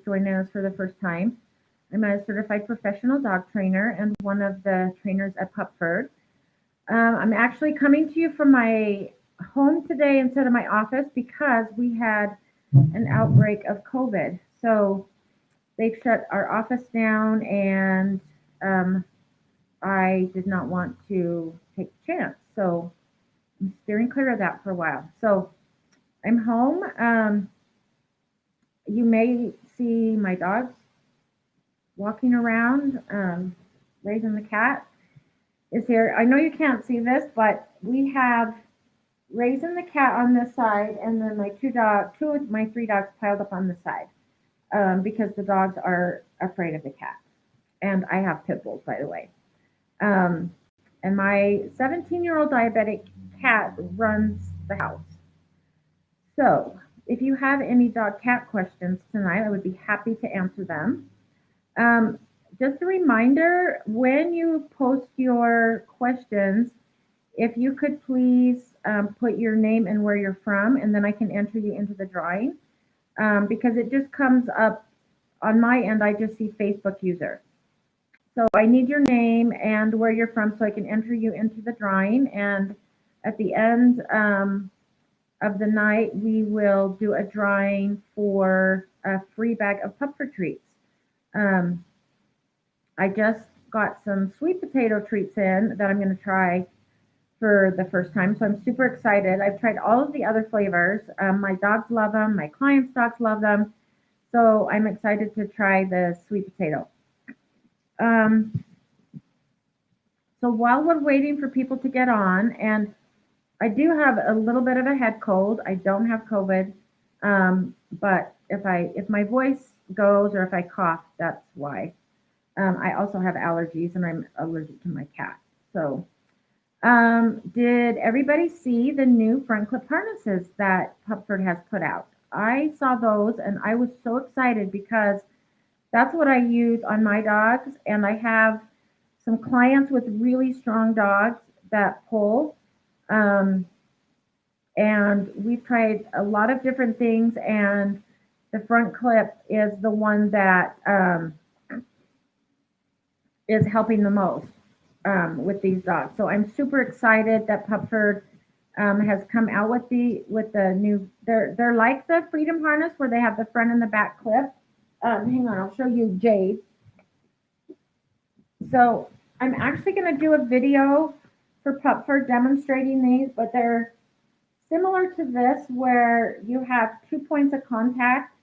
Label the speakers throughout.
Speaker 1: joining us for the first time, I'm a certified professional dog trainer and one of the trainers at Pupford. I'm actually coming to you from my home today instead of my office because we had an outbreak of COVID. So they've shut our office down, and I did not want to take a chance. So I'm steering clear of that for a while. So I'm home. You may see my dogs walking around. Raising the cat is here. I know you can't see this, but we have Raising the cat on this side, and then my two of my three dogs piled up on the side because the dogs are afraid of the cat. And I have pit bulls, by the way. And my 17-year-old diabetic cat runs the house. So if you have any dog cat questions tonight, I would be happy to answer them. Just a reminder, when you post your questions, if you could please put your name and where you're from, and then I can enter you into the drawing. Because it just comes up on my end, I just see Facebook user. So I need your name and where you're from so I can enter you into the drawing. And at the end of the night, we will do a drawing for a free bag of Pupford treats. I just got some sweet potato treats in that I'm going to try for the first time, so I'm super excited. I've tried all of the other flavors. My dogs love them. My clients' dogs love them. So I'm excited to try the sweet potato. So while we're waiting for people to get on, and I do have a little bit of a head cold. I don't have COVID, but if my voice goes or if I cough, that's why. I also have allergies, and I'm allergic to my cat. So, did everybody see the new front clip harnesses that Pupford has put out? I saw those, and I was so excited because that's what I use on my dogs, and I have some clients with really strong dogs that pull. And we've tried a lot of different things, and the front clip is the one that is helping the most with these dogs. So I'm super excited that Pupford has come out with the new. They're like the Freedom harness where they have the front and the back clip. Hang on, I'll show you Jade. So I'm actually going to do a video for Pupford demonstrating these, but they're similar to this where you have 2 points of contact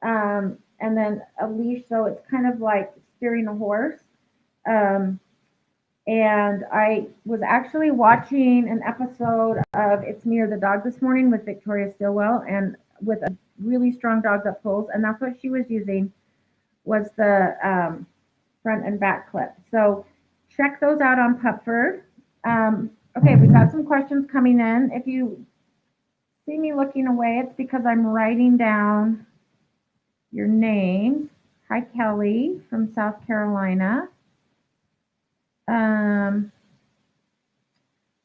Speaker 1: and then a leash, so it's kind of like steering a horse. And I was actually watching an episode of It's Me or the Dog this morning with Victoria Stilwell, and with a really strong dog that pulls, and that's what she was using, was the front and back clip. So check those out on Pupford. Okay, we've got some questions coming in. If you see me looking away, it's because I'm writing down your name. Hi, Kelly from South Carolina.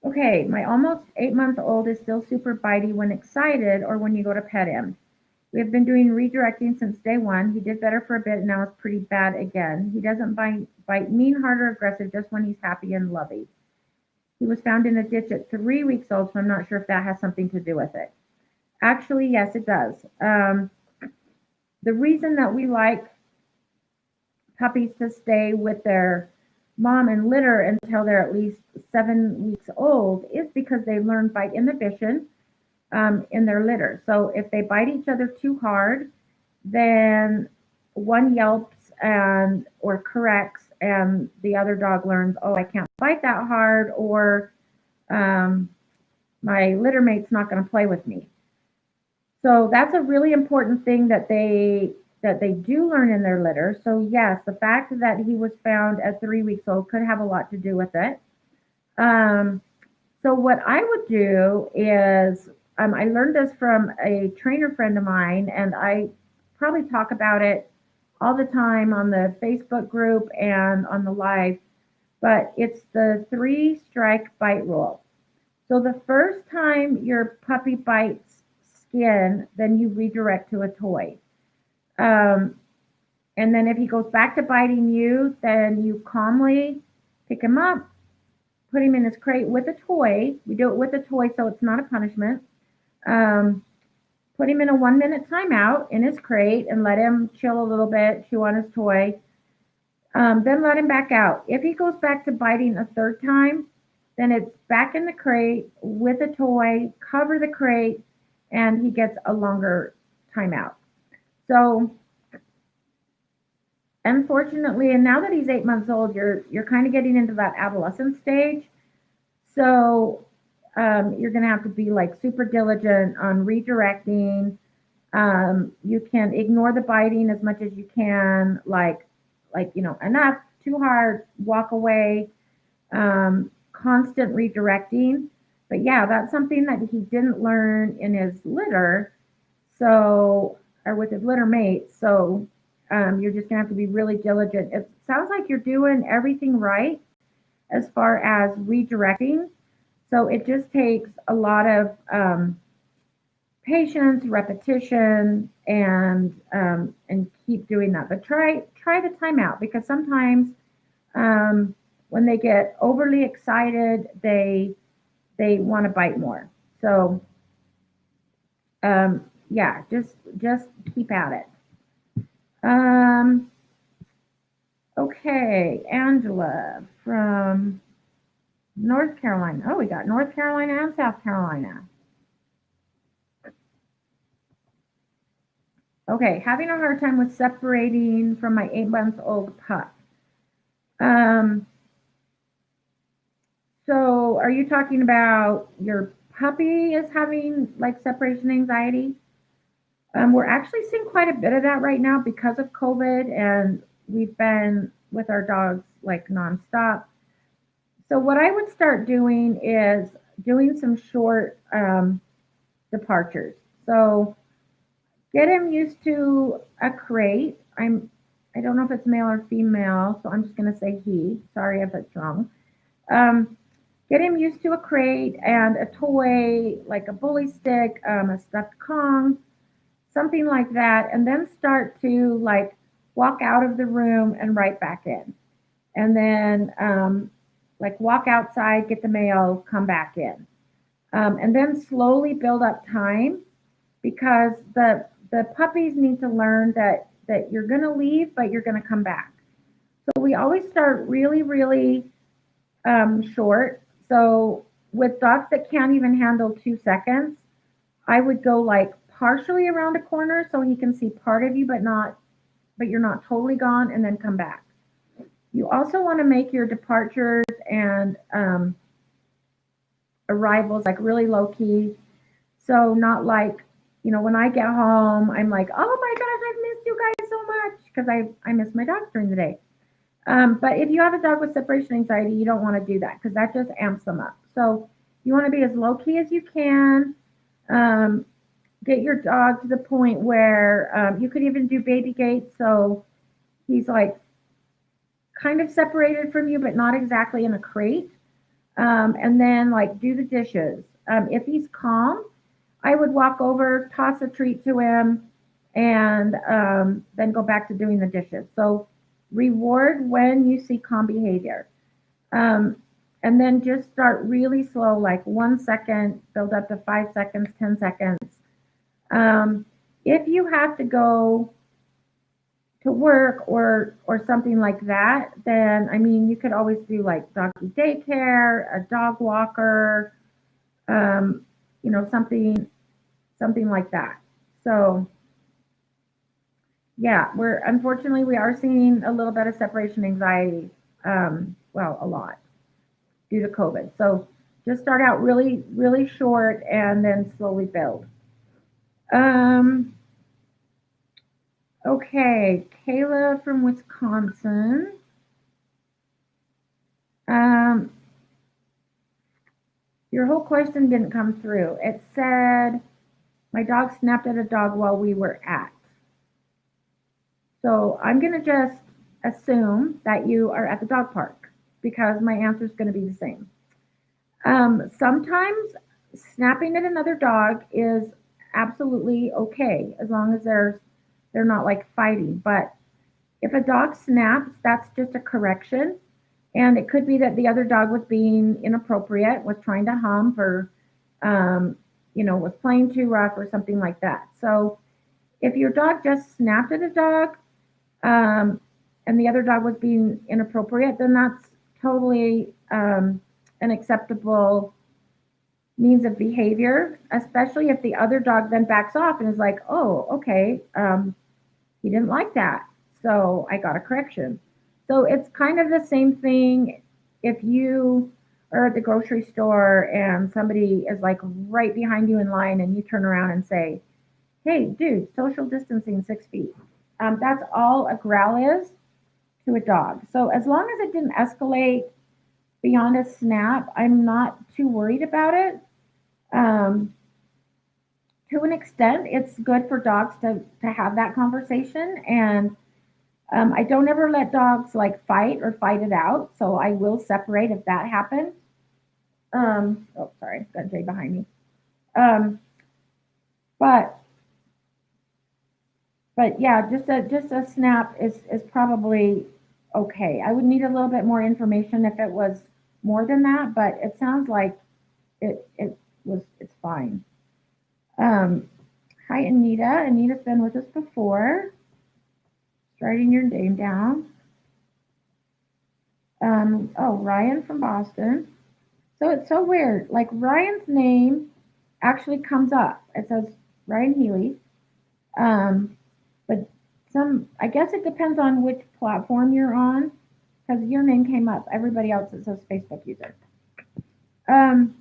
Speaker 1: Okay, my almost 8-month-old is still super bitey when excited or when you go to pet him. We have been doing redirecting since day one. He did better for a bit, and now it's pretty bad again. He doesn't bite mean, hard, or aggressive, just when he's happy and lovey. He was found in a ditch at 3 weeks old, so I'm not sure if that has something to do with it. Actually, yes, it does. The reason that we like puppies to stay with their mom and litter until they're at least 7 weeks old is because they learn bite inhibition in their litter. So if they bite each other too hard, then one yelps or corrects, and the other dog learns, oh, I can't bite that hard, or my litter mate's not going to play with me. So that's a really important thing that they do learn in their litter. So yes, the fact that he was found at 3 weeks old could have a lot to do with it. So what I would do is, I learned this from a trainer friend of mine, and I probably talk about it all the time on the Facebook group and on the live, but it's the 3-strike bite rule. So the first time your puppy bites skin, then you redirect to a toy. And then if he goes back to biting you, then you calmly pick him up, put him in his crate with a toy. We do it with a toy, so it's not a punishment. Um, Put him in a 1 minute timeout in his crate and let him chill a little bit, chew on his toy. Then let him back out. If he goes back to biting a third time, then it's back in the crate with a toy, cover the crate, and he gets a longer timeout. So unfortunately, and now that he's 8 months old, you're kind of getting into that adolescent stage. So you're going to have to be like super diligent on redirecting. You can ignore the biting as much as you can, like enough, too hard, walk away. Constant redirecting. But yeah, that's something that he didn't learn in his litter. So, or with his litter mate. So, you're just gonna have to be really diligent. It sounds like you're doing everything right as far as redirecting. So it just takes a lot of patience, repetition, and keep doing that. But try the timeout because sometimes when they get overly excited, they want to bite more. So yeah, just keep at it. Um, okay, Angela from North Carolina. Oh, we got North Carolina and South Carolina. Okay, having a hard time with separating from my 8 month old pup. Um, so are you talking about your puppy is having like separation anxiety? We're actually seeing quite a bit of that right now because of COVID, and we've been with our dogs like nonstop. So what I would start doing is doing some short departures. So get him used to a crate. I don't know if it's male or female, so I'm just gonna say he. Sorry if it's wrong. Um, get him used to a crate and a toy like a bully stick, a stuffed Kong, something like that, and then start to like walk out of the room and right back in, and then like walk outside, get the mail, come back in, and then slowly build up time because the puppies need to learn that you're going to leave, but you're going to come back. So we always start really short. So with dogs that can't even handle 2 seconds, I would go like partially around a corner so he can see part of you, but you're not totally gone, and then come back. You also want to make your departures and arrivals like really low key. So not like, when I get home, I'm like, oh my gosh, I've missed you guys so much because I miss my dogs during the day. But if you have a dog with separation anxiety, you don't want to do that because that just amps them up. So you want to be as low key as you can. Um, get your dog to the point where you could even do baby gates. So he's like kind of separated from you, but not exactly in a crate. And then like do the dishes. If he's calm, I would walk over, toss a treat to him, and then go back to doing the dishes. So reward when you see calm behavior. Um, and then just start really slow, like 1 second, build up to 5 seconds, 10 seconds. Um, if you have to go to work or something like that, then I mean you could always do like doggy daycare, a dog walker, um, something like that. So yeah, we're unfortunately we are seeing a little bit of separation anxiety. Well, a lot due to COVID. So just start out really short and then slowly build. Um, okay, Kayla from Wisconsin. Um, your whole question didn't come through. It said my dog snapped at a dog while we were at. So I'm going to just assume that you are at the dog park because my answer is going to be the same. Sometimes snapping at another dog is absolutely okay as long as they're not like fighting. But If a dog snaps, that's just a correction. And it could be that the other dog was being inappropriate, was trying to hump, or, um, was playing too rough or something like that. So if your dog just snapped at a dog, um, and the other dog was being inappropriate, then that's totally an acceptable means of behavior, especially if the other dog then backs off and is like, oh, okay, he didn't like that. So I got a correction. So it's kind of the same thing if you are at the grocery store and somebody is like right behind you in line and you turn around and say, hey, dude, social distancing 6 feet. That's all a growl is to a dog. So as long as it didn't escalate beyond a snap, I'm not too worried about it. Um, to an extent, it's good for dogs to have that conversation. And I don't ever let dogs like fight or fight it out. So I will separate if that happens. Oh, sorry, got Jay behind me. Um, but yeah, just a snap is probably okay. I would need a little bit more information if it was more than that, but it sounds like it's fine. Um, Hi, Anita. Anita's been with us before. Writing your name down. Oh, Ryan from Boston. So it's so weird. Like Ryan's name actually comes up. It says Ryan Healy. Um, but I guess it depends on which platform you're on, because your name came up. Everybody else it says Facebook user. Um,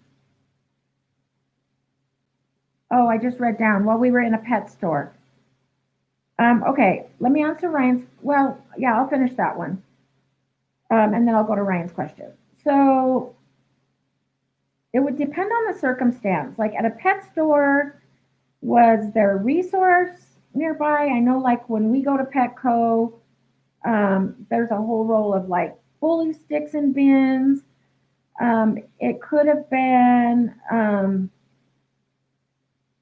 Speaker 1: oh, I just read down while we were in a pet store. Okay, let me answer Ryan's. Well, yeah, I'll finish that one. And then I'll go to Ryan's question. So it would depend on the circumstance. Like at a pet store, was there a resource nearby? I know, like when we go to Petco, there's a whole roll of like bully sticks and bins. It could have been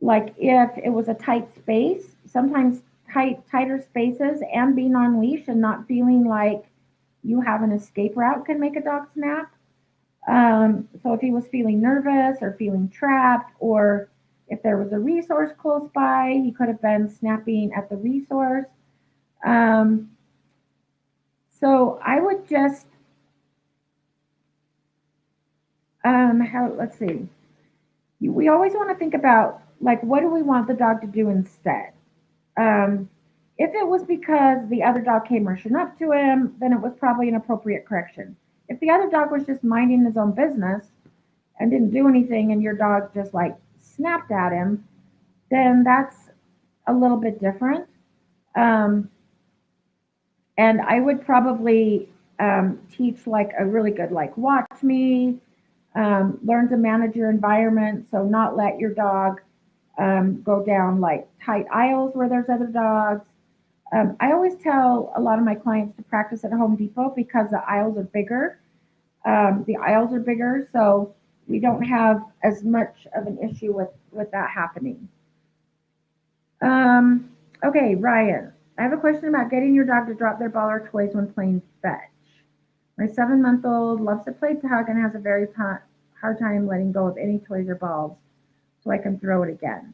Speaker 1: like if it was a tight space, sometimes tighter spaces and being on leash and not feeling like you have an escape route can make a dog snap. So if he was feeling nervous or feeling trapped, or if there was a resource close by, he could have been snapping at the resource. Um, so I would just, let's see. We always want to think about like what do we want the dog to do instead. Um, if it was because the other dog came rushing up to him, then it was probably an appropriate correction. If the other dog was just minding his own business and didn't do anything and your dog just like snapped at him, then that's a little bit different. Um, and I would probably teach like a really good like watch me, learn to manage your environment, so not let your dog go down like tight aisles where there's other dogs. I always tell a lot of my clients to practice at Home Depot because the aisles are bigger. So we don't have as much of an issue with that happening. Um, okay, Ryan, I have a question about getting your dog to drop their ball or toys when playing fetch. My 7-month-old loves to play tug and has a very hard time letting go of any toys or balls, so I can throw it again.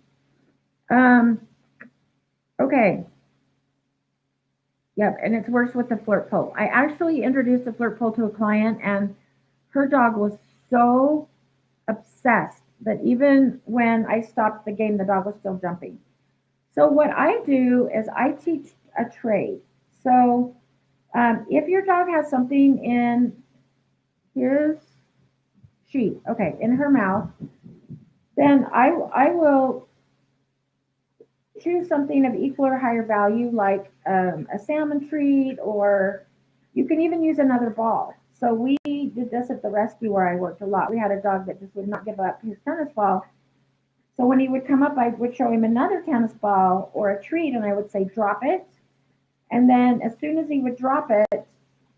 Speaker 1: Um, okay. Yep, and it's worse with the flirt pole. I actually introduced the flirt pole to a client, and her dog was so obsessed that even when I stopped the game, the dog was still jumping. So what I do is I teach a trade. So if your dog has something in here's sheet, okay, in her mouth, then I will choose something of equal or higher value, like a salmon treat, or you can even use another ball. So we did this at the rescue where I worked a lot. We had a dog that just would not give up his tennis ball. So when he would come up, I would show him another tennis ball or a treat, and I would say, drop it. And then as soon as he would drop it,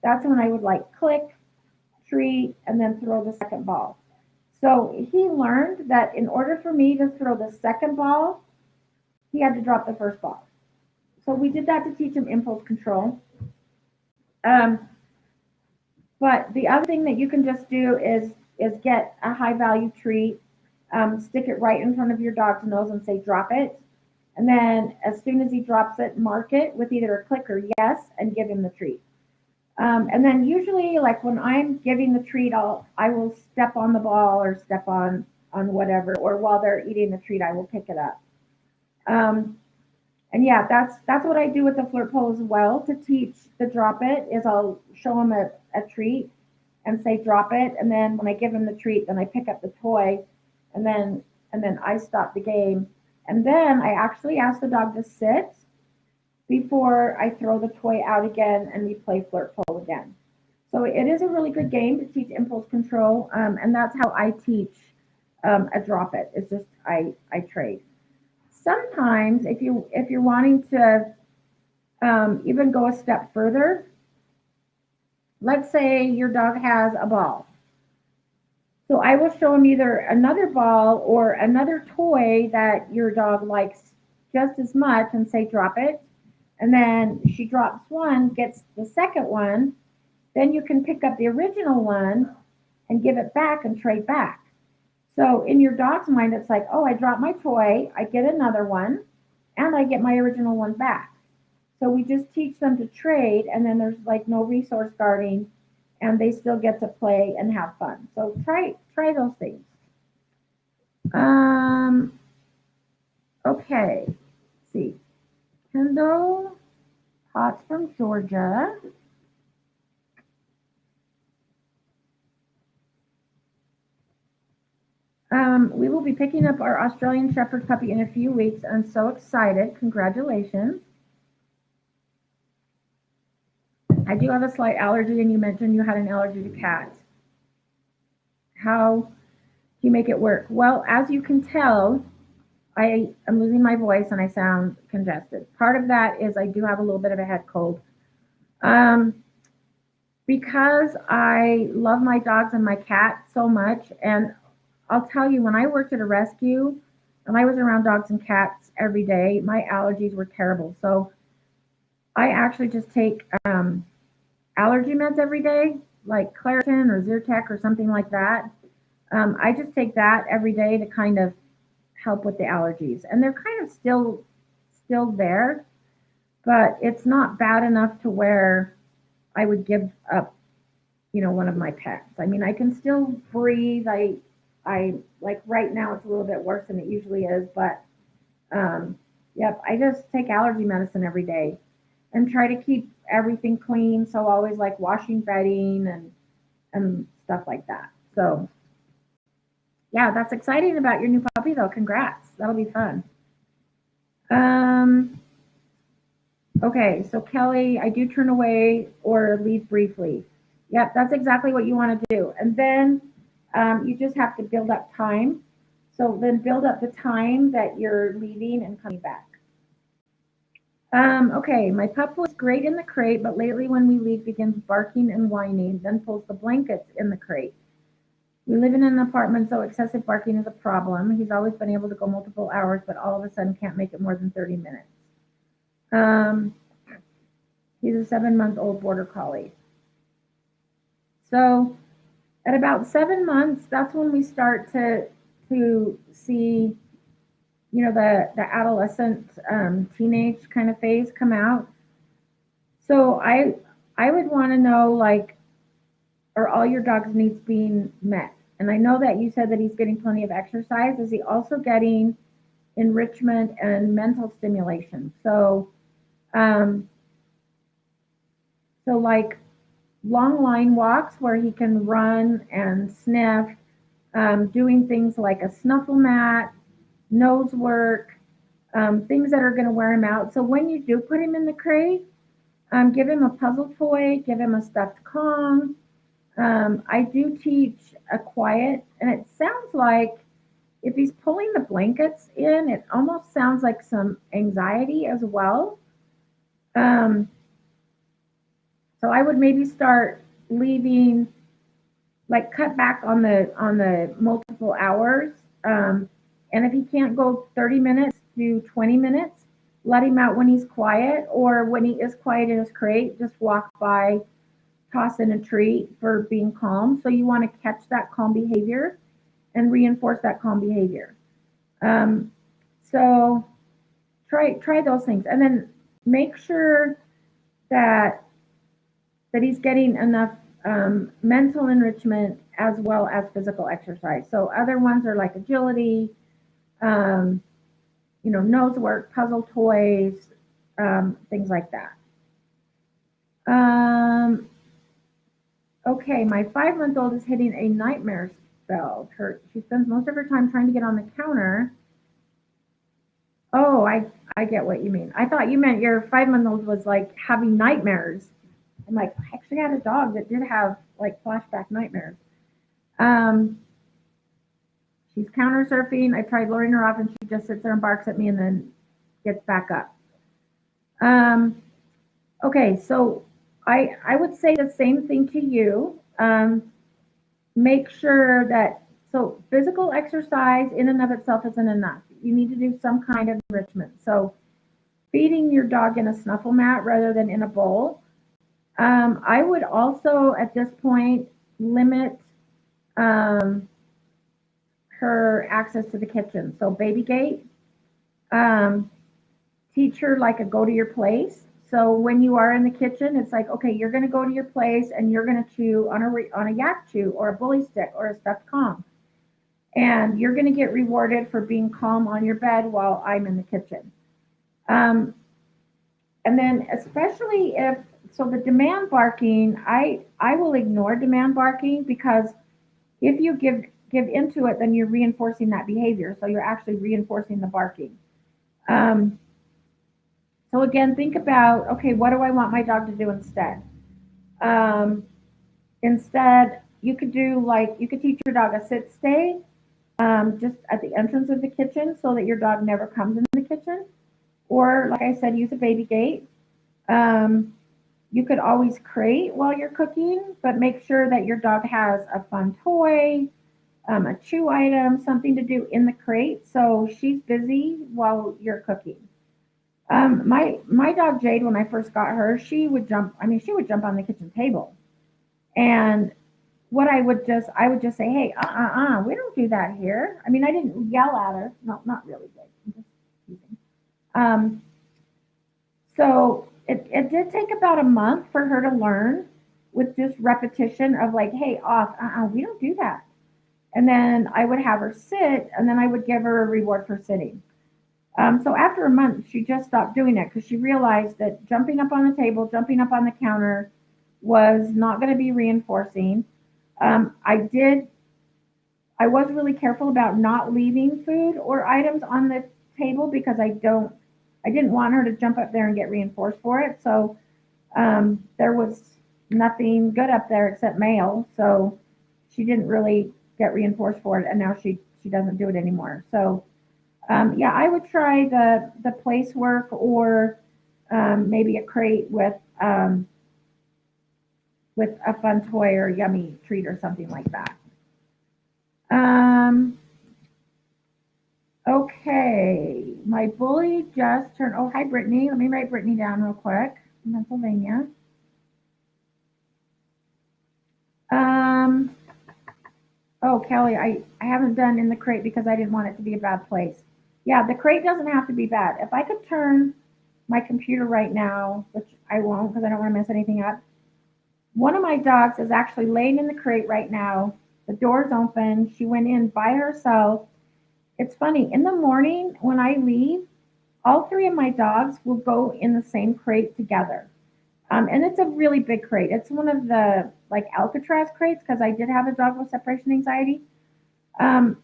Speaker 1: that's when I would like click, treat, and then throw the second ball. So he learned that in order for me to throw the second ball, he had to drop the first ball. So we did that to teach him impulse control. Um, but the other thing that you can just do is get a high value treat, stick it right in front of your dog's nose and say drop it. And then as soon as he drops it, mark it with either a click or yes and give him the treat. And then usually, like when I'm giving the treat, I will step on the ball or step on whatever, or while they're eating the treat, I will pick it up. Um, and yeah, that's what I do with the flirt pole as well to teach the drop it. Is I'll show them a treat and say drop it, and then when I give them the treat, then I pick up the toy, and then I stop the game, and then I actually ask the dog to sit before I throw the toy out again and we play flirt pole again. So it is a really good game to teach impulse control, and that's how I teach a drop it. It's just I trade. Sometimes if you're wanting to even go a step further, let's say your dog has a ball. So I will show him either another ball or another toy that your dog likes just as much and say drop it. And then she drops one, gets the second one, then you can pick up the original one and give it back and trade back. So in your dog's mind, it's like, oh, I dropped my toy, I get another one, and I get my original one back. So we just teach them to trade, and then there's like no resource guarding, and they still get to play and have fun. So try those things. Um, okay. Let's see. Kendall Potts from Georgia. We will be picking up our Australian Shepherd puppy in a few weeks. I'm so excited. Congratulations. I do have a slight allergy, and you mentioned you had an allergy to cats. How do you make it work? Well, as you can tell, I am losing my voice and I sound congested. Part of that is I do have a little bit of a head cold. Um, because I love my dogs and my cat so much, and I'll tell you, when I worked at a rescue and I was around dogs and cats every day, my allergies were terrible. So I actually just take allergy meds every day, like Claritin or Zyrtec or something like that. I just take that every day to kind of help with the allergies, and they're kind of still there, but it's not bad enough to where I would give up, one of my pets. I mean, I can still breathe. I like right now it's a little bit worse than it usually is, but yep, I just take allergy medicine every day and try to keep everything clean. So always like washing bedding and stuff like that. So yeah, that's exciting about your new puppy though. Congrats. That'll be fun. Um, okay, so Kelly, I do turn away or leave briefly. Yep, that's exactly what you want to do. And then you just have to build up time. So then build up the time that you're leaving and coming back. Okay, my pup was great in the crate, but lately when we leave begins barking and whining, then pulls the blankets in the crate. We live in an apartment, so excessive barking is a problem. He's always been able to go multiple hours, but all of a sudden can't make it more than 30 minutes. Um, he's a 7-month-old border collie. So at about 7 months, that's when we start to see, the adolescent teenage kind of phase come out. So I would want to know, like, are all your dog's needs being met? And I know that you said that he's getting plenty of exercise. Is he also getting enrichment and mental stimulation? Um, so like long line walks where he can run and sniff, doing things like a snuffle mat, nose work, things that are going to wear him out. So when you do put him in the crate, give him a puzzle toy, give him a stuffed Kong. I do teach a quiet, and it sounds like if he's pulling the blankets in, it almost sounds like some anxiety as well. Um, so I would maybe start leaving, like cut back on the multiple hours. And if he can't go 30 minutes, do 20 minutes. let him out when he's quiet, or when he is quiet in his crate, just walk by, toss in a treat for being calm. So you want to catch that calm behavior and reinforce that calm behavior. Um, so try those things, and then make sure that he's getting enough mental enrichment as well as physical exercise. So other ones are like agility, um, nose work, puzzle toys, things like that. Um, okay, my 5 month old is hitting a nightmare spell. She spends most of her time trying to get on the counter. Oh, I get what you mean. I thought you meant your 5 month old was like having nightmares. I'm like, I actually had a dog that did have like flashback nightmares. Um, she's counter surfing. I tried luring her off, and she just sits there and barks at me and then gets back up. Um, okay, so I would say the same thing to you. Make sure that, so physical exercise in and of itself isn't enough. You need to do some kind of enrichment. So feeding your dog in a snuffle mat rather than in a bowl. I would also at this point limit um, her access to the kitchen. So baby gate, um, teach her like a go to your place. So when you are in the kitchen, it's like, okay, you're going to go to your place and you're going to chew on a yak chew or a bully stick or a stuffed calm, and you're going to get rewarded for being calm on your bed while I'm in the kitchen. Um, and then especially if, so the demand barking, I will ignore demand barking, because if you give into it, then you're reinforcing that behavior. So you're actually reinforcing the barking. Um, so again, think about, okay, what do I want my dog to do instead? Um, Instead, you could do like, you could teach your dog a sit stay, just at the entrance of the kitchen so that your dog never comes in the kitchen. Or like I said, use a baby gate. Um, you could always crate while you're cooking, but make sure that your dog has a fun toy, a chew item, something to do in the crate, so she's busy while you're cooking. My dog Jade, when I first got her, she would jump. I mean, she would jump on the kitchen table, and what I would just say, hey, we don't do that here. I mean, I didn't yell at her. No, not really, Jade. I'm just teasing. Um, so it did take about a month for her to learn, with just repetition of like, hey, off, we don't do that. And then I would have her sit, and then I would give her a reward for sitting. So after a month, she just stopped doing it because she realized that jumping up on the table, jumping up on the counter was not going to be reinforcing. Um, I did, I was really careful about not leaving food or items on the table, because I didn't want her to jump up there and get reinforced for it. So there was nothing good up there except mail. So she didn't really get reinforced for it, and now she doesn't do it anymore. So yeah, I would try the place work, or maybe a crate with a fun toy or yummy treat or something like that. Um, okay, my bully just turned. Oh, hi, Brittany. Let me write Brittany down real quick. In Pennsylvania. Um, oh, Kelly, I haven't done in the crate because I didn't want it to be a bad place. Yeah, the crate doesn't have to be bad. If I could turn my computer right now, which I won't because I don't want to mess anything up. One of my dogs is actually laying in the crate right now. The door's open. She went in by herself. It's funny. In the morning when I leave, all three of my dogs will go in the same crate together. And it's a really big crate. It's one of the like Alcatraz crates, because I did have a dog with separation anxiety. Um,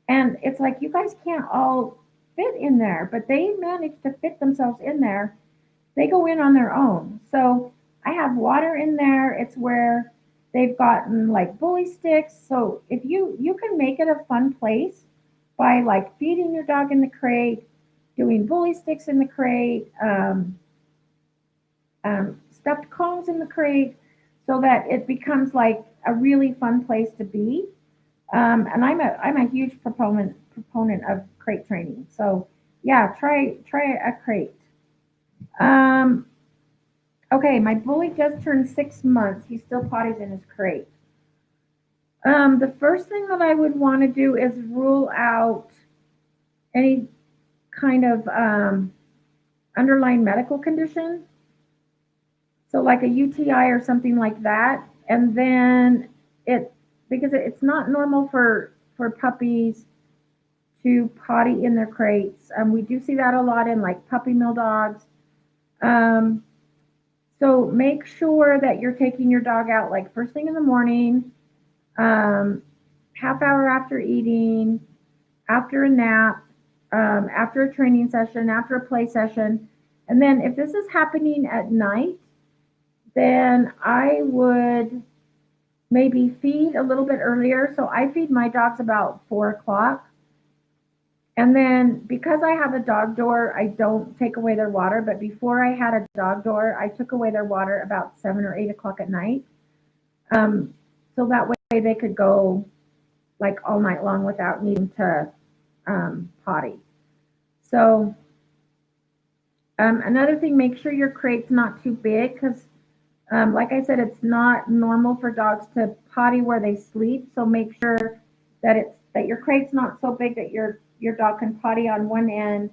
Speaker 1: and it's like, you guys can't all fit in there, but they managed to fit themselves in there. They go in on their own. So I have water in there. It's where they've gotten like bully sticks. So if you can make it a fun place by like feeding your dog in the crate, doing bully sticks in the crate, stuffed cones in the crate, so that it becomes like a really fun place to be. And I'm a huge proponent of crate training. So yeah, try a crate. Um, okay, my bully just turned 6 months. He still potties in his crate. The first thing that I would want to do is rule out any kind of underlying medical condition. So like a UTI or something like that. And then because it's not normal for puppies to potty in their crates. We do see that a lot in like puppy mill dogs. Um, so make sure that you're taking your dog out like first thing in the morning, half hour after eating, after a nap, after a training session, after a play session. And then if this is happening at night, then I would maybe feed a little bit earlier. So I feed my dogs about 4 o'clock. And then because I have a dog door, I don't take away their water. But before I had a dog door, I took away their water about 7 or 8 o'clock at night. So that way they could go like all night long without needing to potty. So another thing, make sure your crate's not too big because like I said, it's not normal for dogs to potty where they sleep. So make sure that your crate's not so big that your dog can potty on one end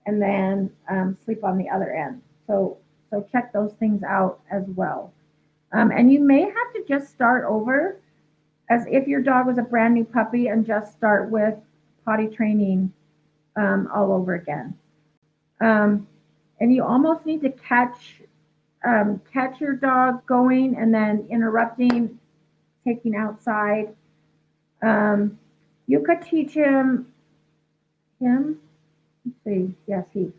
Speaker 1: and then sleep on the other end. So check those things out as well. And you may have to just start over as if your dog was a brand new puppy and just start with potty training all over again. And you almost need to catch your dog going and then interrupting, taking outside. You could teach him. Let's see, yes, he.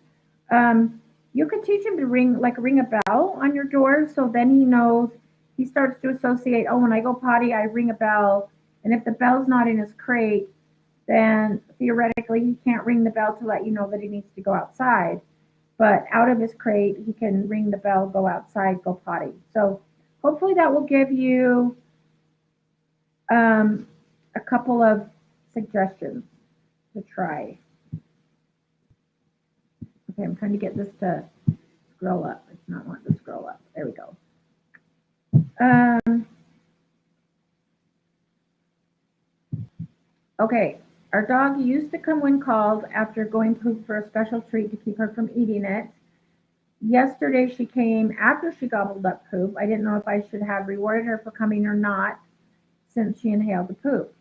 Speaker 1: You could teach him to ring a bell on your door, so then he knows. He starts to associate. Oh, when I go potty, I ring a bell, and if the bell's not in his crate, then theoretically he can't ring the bell to let you know that he needs to go outside. But out of his crate, he can ring the bell, go outside, go potty. So hopefully that will give you a couple of suggestions to try. Okay, I'm trying to get this to scroll up. It's not wanting to scroll up. There we go. Okay, our dog used to come when called after going poop for a special treat to keep her from eating it. Yesterday she came after she gobbled up poop. I didn't know if I should have rewarded her for coming or not since she inhaled the poop.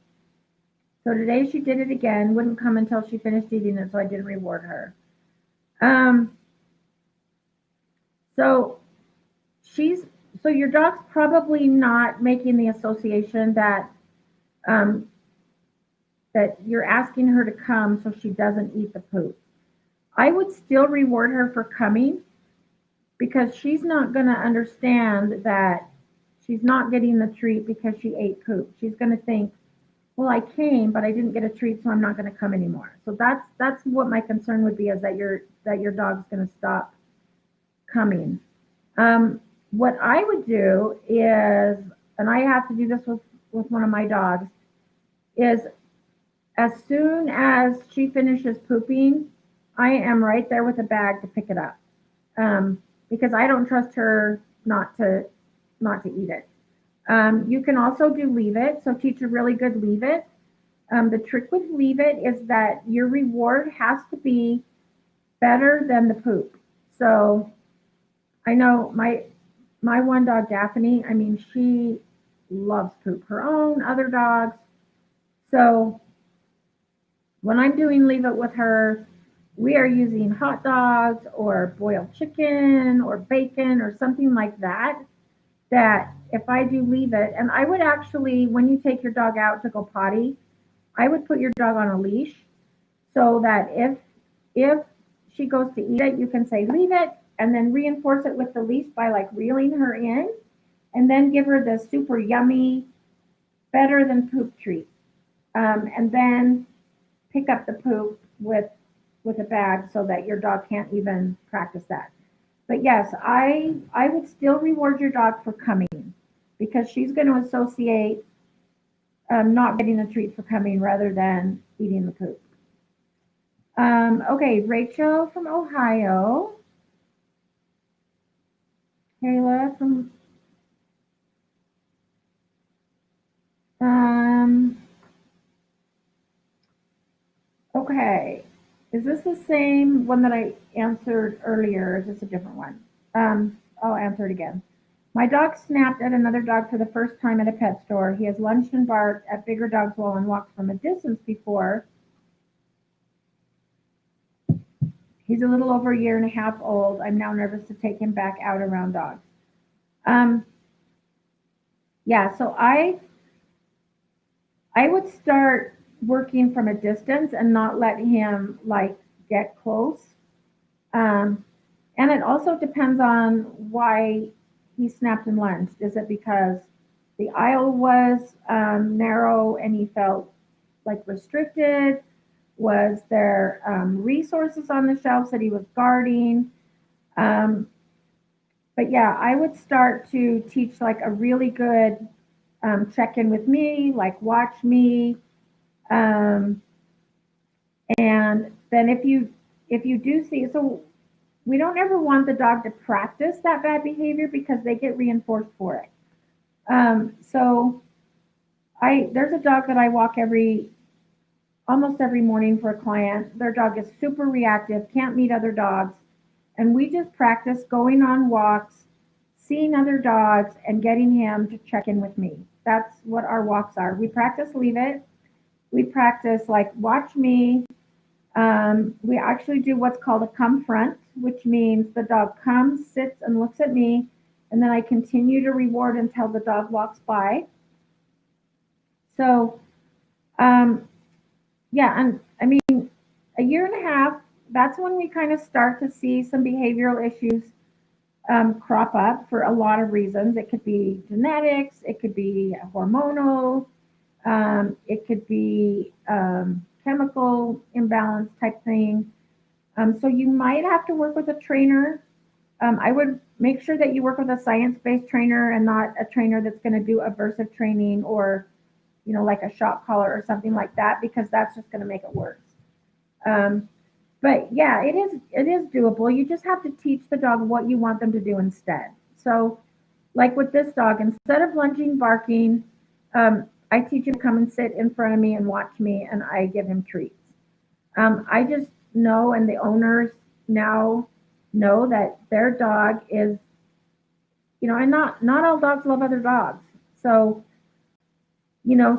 Speaker 1: So today she did it again, wouldn't come until she finished eating it, so I didn't reward her. So your dog's probably not making the association that that you're asking her to come so she doesn't eat the poop. I would still reward her for coming because she's not going to understand that she's not getting the treat because she ate poop. She's going to think, well, I came, but I didn't get a treat, so I'm not going to come anymore. So that's what my concern would be, is that your dog's going to stop coming. What I would do is, and I have to do this with one of my dogs, is as soon as she finishes pooping, I am right there with a bag to pick it up, because I don't trust her not to eat it. You can also do leave it, so teach a really good leave it. The trick with leave it is that your reward has to be better than the poop. So I know my one dog, Daphne, I mean, she loves poop. Her own, other dogs. So when I'm doing leave it with her, we are using hot dogs or boiled chicken or bacon or something like that. That if I do leave it, and I would actually, when you take your dog out to go potty, I would put your dog on a leash so that if she goes to eat it, you can say leave it and then reinforce it with the leash by like reeling her in and then give her the super yummy, better than poop treat. And then pick up the poop with a bag so that your dog can't even practice that. But yes, I would still reward your dog for coming because she's going to associate not getting a treat for coming rather than eating the poop. Okay, Rachel from Ohio. Kayla from um okay. Is this the same one that I answered earlier? Or is this a different one? I'll answer it again. My dog snapped at another dog for the first time at a pet store. He has lunged and barked at bigger dogs while on walks from a distance before. He's a little over a year and a half old. I'm now nervous to take him back out around dogs. Um, yeah, so I would start working from a distance and not let him like get close. Um, and it also depends on why he snapped and lunged. Is it because the aisle was narrow and he felt like restricted? Was there resources on the shelves that he was guarding? Um, but yeah, I would start to teach like a really good check in with me, like watch me. Um, and then if you do see, so we don't ever want the dog to practice that bad behavior because they get reinforced for it. So I there's a dog that I walk every almost every morning for a client. Their dog is super reactive, can't meet other dogs, and we just practice going on walks, seeing other dogs, and getting him to check in with me. That's what our walks are. We practice leave it. We practice like watch me. We actually do what's called a come front, which means the dog comes, sits, and looks at me, and then I continue to reward until the dog walks by. So, um, yeah, and I mean, a year and a half, that's when we kind of start to see some behavioral issues crop up for a lot of reasons. It could be genetics, it could be hormonal, it could be chemical imbalance type thing. So you might have to work with a trainer. I would make sure that you work with a science-based trainer and not a trainer that's going to do aversive training or, like a shock collar or something like that, because that's just going to make it worse. Um, but yeah, it is doable. You just have to teach the dog what you want them to do instead. So, like with this dog, instead of lunging, barking, I teach him to come and sit in front of me and watch me, and I give him treats. I just know, and the owners now know that their dog is, and not all dogs love other dogs. So,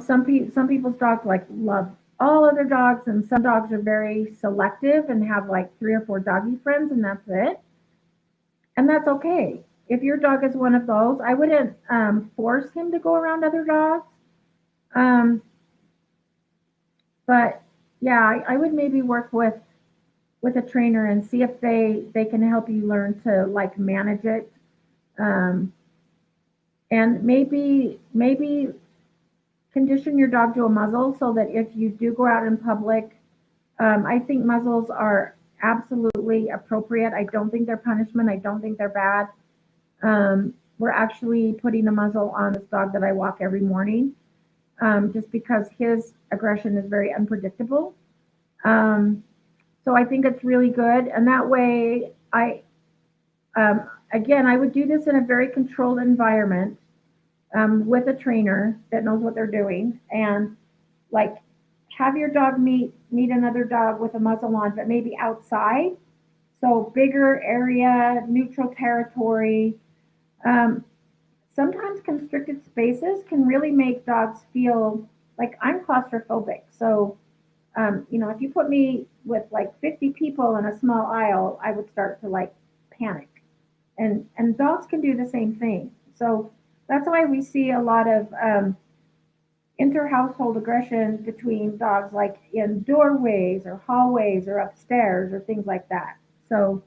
Speaker 1: some people's dogs like love all other dogs, and some dogs are very selective and have like 3 or 4 doggy friends, and that's it. And that's okay. If your dog is one of those, I wouldn't force him to go around other dogs. Um, but yeah, I would maybe work with a trainer and see if they can help you learn to like manage it. Um, and maybe condition your dog to a muzzle so that if you do go out in public, I think muzzles are absolutely appropriate. I don't think they're punishment. I don't think they're bad. We're actually putting a muzzle on this dog that I walk every morning, just because his aggression is very unpredictable. Um, so I think it's really good, and that way, again, I would do this in a very controlled environment with a trainer that knows what they're doing, and like have your dog meet another dog with a muzzle on, but maybe outside, so bigger area, neutral territory. Um, Sometimes constricted spaces can really make dogs feel like I'm claustrophobic. So, if you put me with like 50 people in a small aisle, I would start to like panic. And dogs can do the same thing. So that's why we see a lot of inter-household aggression between dogs, like in doorways or hallways or upstairs or things like that. So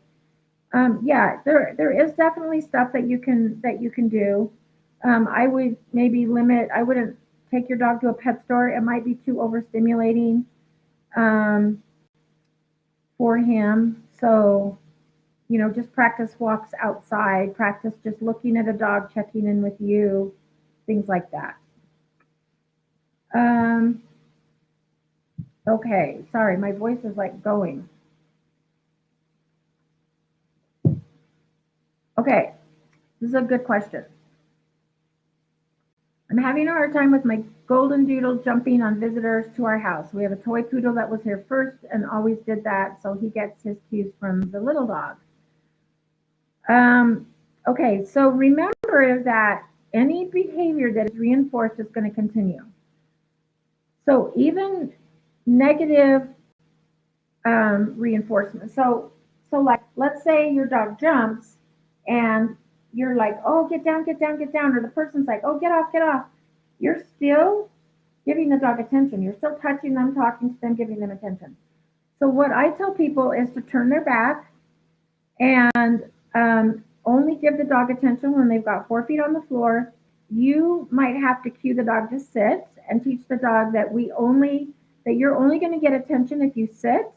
Speaker 1: yeah, there is definitely stuff that you can do. I would maybe limit. I wouldn't take your dog to a pet store. It might be too overstimulating um, for him. So just practice walks outside. Practice just looking at a dog, checking in with you, things like that. Um, okay, sorry, my voice is like going. Okay, This is a good question. I'm having a hard time with my golden doodle jumping on visitors to our house. We have a toy poodle that was here first and always did that, so he gets his cues from the little dog. Okay, so remember that any behavior that is reinforced is going to continue. So even negative reinforcement. So like, let's say your dog jumps and you're like, oh, get down, get down, get down. Or the person's like, oh, get off, get off. You're still giving the dog attention. You're still touching them, talking to them, giving them attention. So what I tell people is to turn their back and only give the dog attention when they've got 4 feet on the floor. You might have to cue the dog to sit and teach the dog that you're only going to get attention if you sit.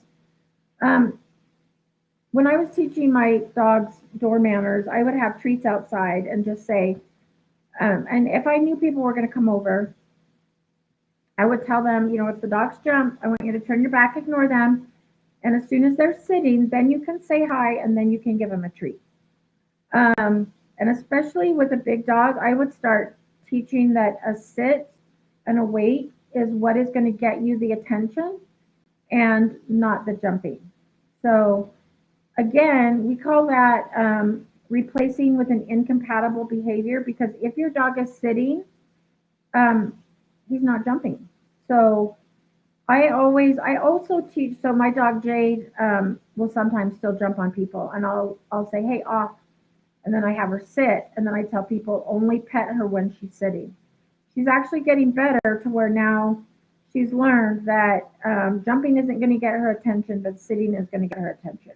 Speaker 1: When I was teaching my dogs door manners, I would have treats outside and just say, and if I knew people were going to come over, I would tell them, if the dogs jump, I want you to turn your back, ignore them. And as soon as they're sitting, then you can say hi and then you can give them a treat. And especially with a big dog, I would start teaching that a sit and a wait is what is going to get you the attention and not the jumping. So again, we call that replacing with an incompatible behavior, because if your dog is sitting, he's not jumping. So I also teach, so my dog Jade will sometimes still jump on people, and I'll say, hey, off. And then I have her sit, and then I tell people only pet her when she's sitting. She's actually getting better to where now she's learned that jumping isn't going to get her attention, but sitting is going to get her attention.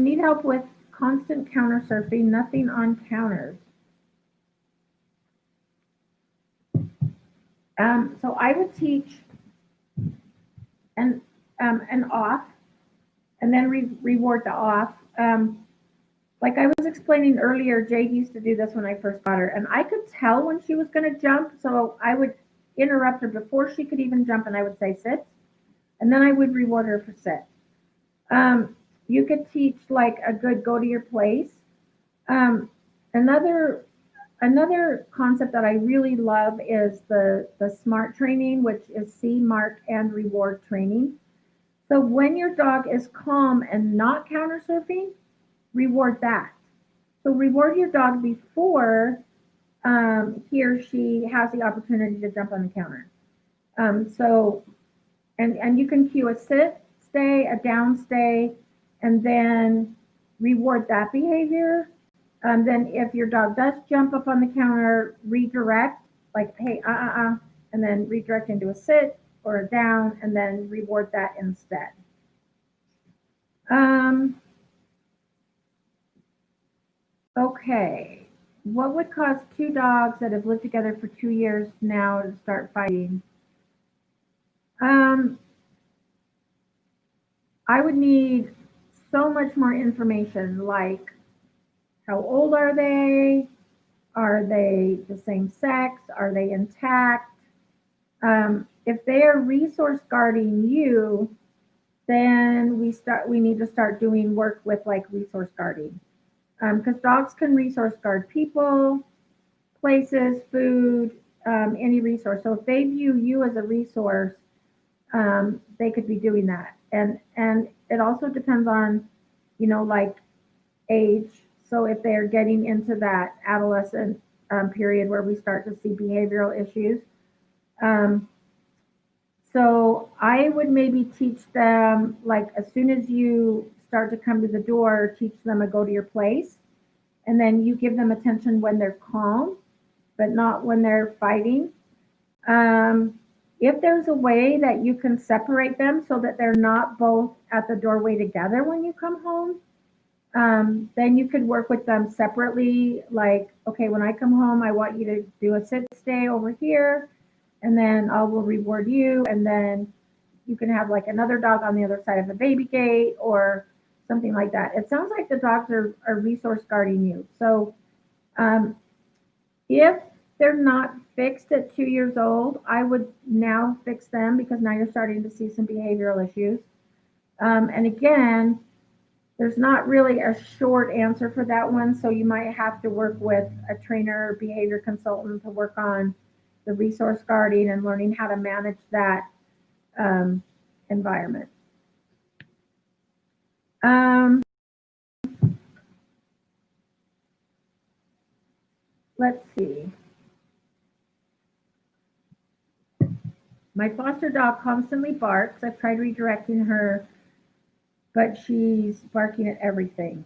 Speaker 1: Need help with constant counter surfing, nothing on counters. So I would teach an off, and then reward the off. Like I was explaining earlier, Jade used to do this when I first got her, and I could tell when she was going to jump, so I would interrupt her before she could even jump, and I would say sit, and then I would reward her for sit. You could teach like a good go to your place. Another concept that I really love is the SMART training, which is see, mark, and reward training. So when your dog is calm and not counter surfing, reward that. So reward your dog before he or she has the opportunity to jump on the counter. And you can cue a sit, stay, a down stay, and then reward that behavior. Then if your dog does jump up on the counter, redirect, like, hey, and then redirect into a sit or a down, and then reward that instead. Okay, what would cause 2 dogs that have lived together for 2 years now to start fighting? I would need so much more information, like how old are they? Are they the same sex? Are they intact? If they are resource guarding you, then we need to start doing work with like resource guarding. Because dogs can resource guard people, places, food, any resource. So if they view you as a resource, they could be doing that. And it also depends on, like age. So if they're getting into that adolescent period where we start to see behavioral issues. So I would maybe teach them, like as soon as you start to come to the door, teach them a go to your place. And then you give them attention when they're calm, but not when they're fighting. If there's a way that you can separate them so that they're not both at the doorway together when you come home, then you could work with them separately. Like, okay, when I come home, I want you to do a sit stay over here, and then I will reward you. And then you can have like another dog on the other side of the baby gate or something like that. It sounds like the dogs are resource guarding you. So if they're not fixed at 2 years old, I would now fix them, because now you're starting to see some behavioral issues. And again, there's not really a short answer for that one, so you might have to work with a trainer or behavior consultant to work on the resource guarding and learning how to manage that environment. Let's see. My foster dog constantly barks. I've tried redirecting her, but she's barking at everything.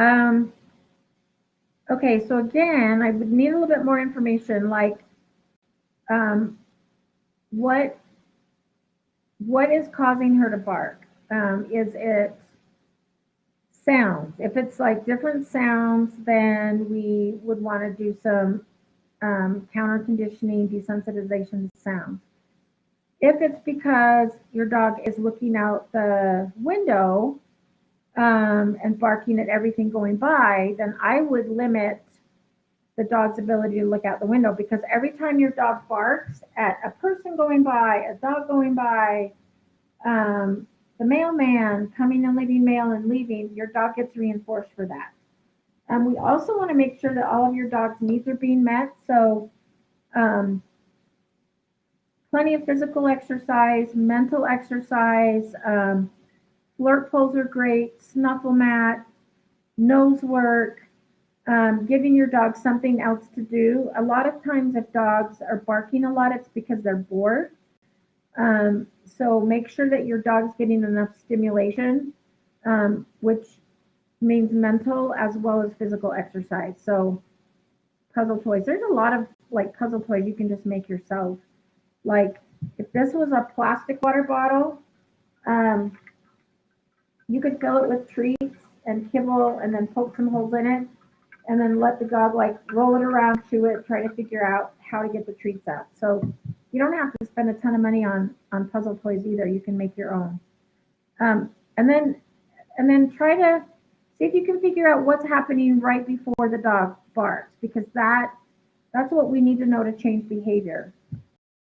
Speaker 1: Okay, so again, I would need a little bit more information, like what is causing her to bark? Is it sounds? If it's like different sounds, then we would want to do some counter conditioning, desensitization to sounds. If it's because your dog is looking out the window and barking at everything going by, then I would limit the dog's ability to look out the window, because every time your dog barks at a person going by, a dog going by, the mailman coming and leaving mail and leaving, your dog gets reinforced for that. We also want to make sure that all of your dog's needs are being met. So plenty of physical exercise, mental exercise, flirt poles are great, snuffle mat, nose work, giving your dog something else to do. A lot of times if dogs are barking a lot, it's because they're bored. So make sure that your dog's getting enough stimulation, which means mental as well as physical exercise. So puzzle toys. There's a lot of like puzzle toys you can just make yourself. Like if this was a plastic water bottle, you could fill it with treats and kibble and then poke some holes in it and then let the dog like roll it around, chew it, try to figure out how to get the treats out. So you don't have to spend a ton of money on puzzle toys either. You can make your own. And then try to see if you can figure out what's happening right before the dog barks, because that's what we need to know to change behavior.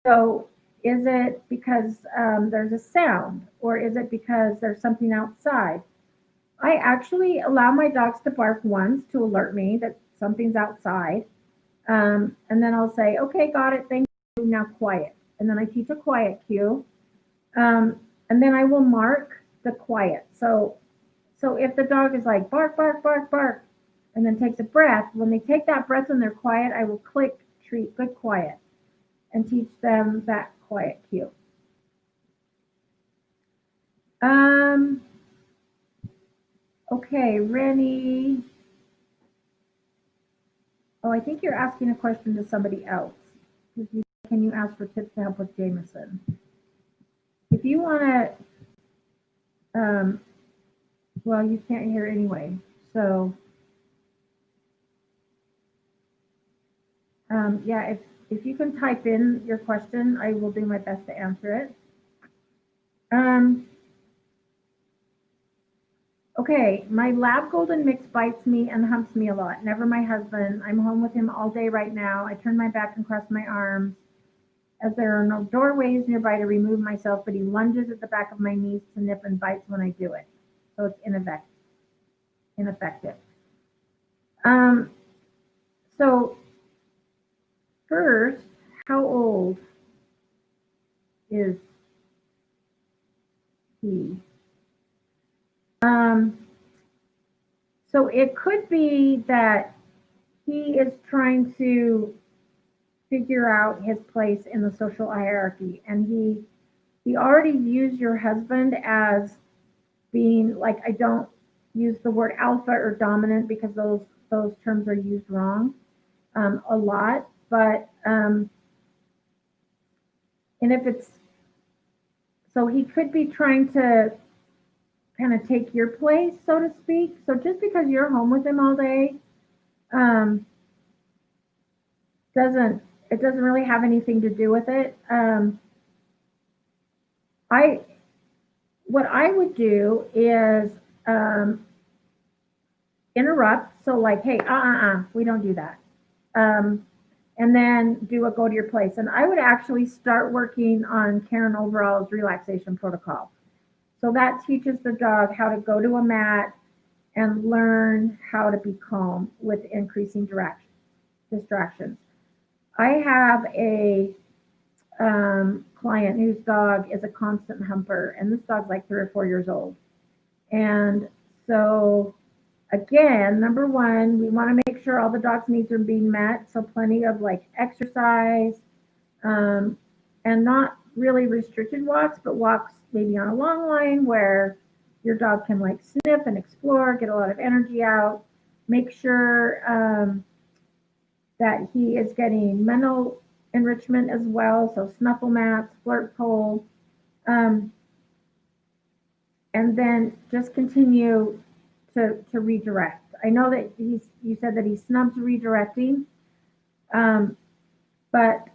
Speaker 1: So is it because there's a sound, or is it because there's something outside? I actually allow my dogs to bark once to alert me that something's outside. And then I'll say, okay, got it, thank you, now quiet. And then I teach a quiet cue. And then I will mark the quiet. So if the dog is like bark, bark, bark, bark, and then takes a breath, when they take that breath and they're quiet, I will click treat, good quiet, and teach them that quiet cue. Okay, Rennie. Oh, I think you're asking a question to somebody else. Can you ask for tips to help with Jameson? If you want to, well, you can't hear anyway. So, yeah, if you can type in your question, I will do my best to answer it. Okay, my lab golden mix bites me and humps me a lot. Never my husband. I'm home with him all day right now. I turn my back and cross my arms as there are no doorways nearby to remove myself, but he lunges at the back of my knees to nip and bites when I do it. So it's ineffective. So first, how old is he? So it could be that he is trying to figure out his place in the social hierarchy, and he already views your husband as being like, I don't use the word alpha or dominant because those terms are used wrong a lot, but and if it's, so he could be trying to kind of take your place, so to speak. So just because you're home with him all day, doesn't really have anything to do with it. What I would do is interrupt. So like, hey, we don't do that. And then do a go to your place. And I would actually start working on Karen Overall's relaxation protocol. So that teaches the dog how to go to a mat and learn how to be calm with increasing distractions. I have a client whose dog is a constant humper, and this dog's like 3 or 4 years old. And so, again, number one, we want to make sure all the dog's needs are being met. So, plenty of like exercise, um, and not really restricted walks, but walks maybe on a long line where your dog can like sniff and explore, get a lot of energy out. Make sure that he is getting mental enrichment as well, so snuffle mats, flirt pole, um, and then just continue to redirect. I know that you said that he snubs redirecting, um, but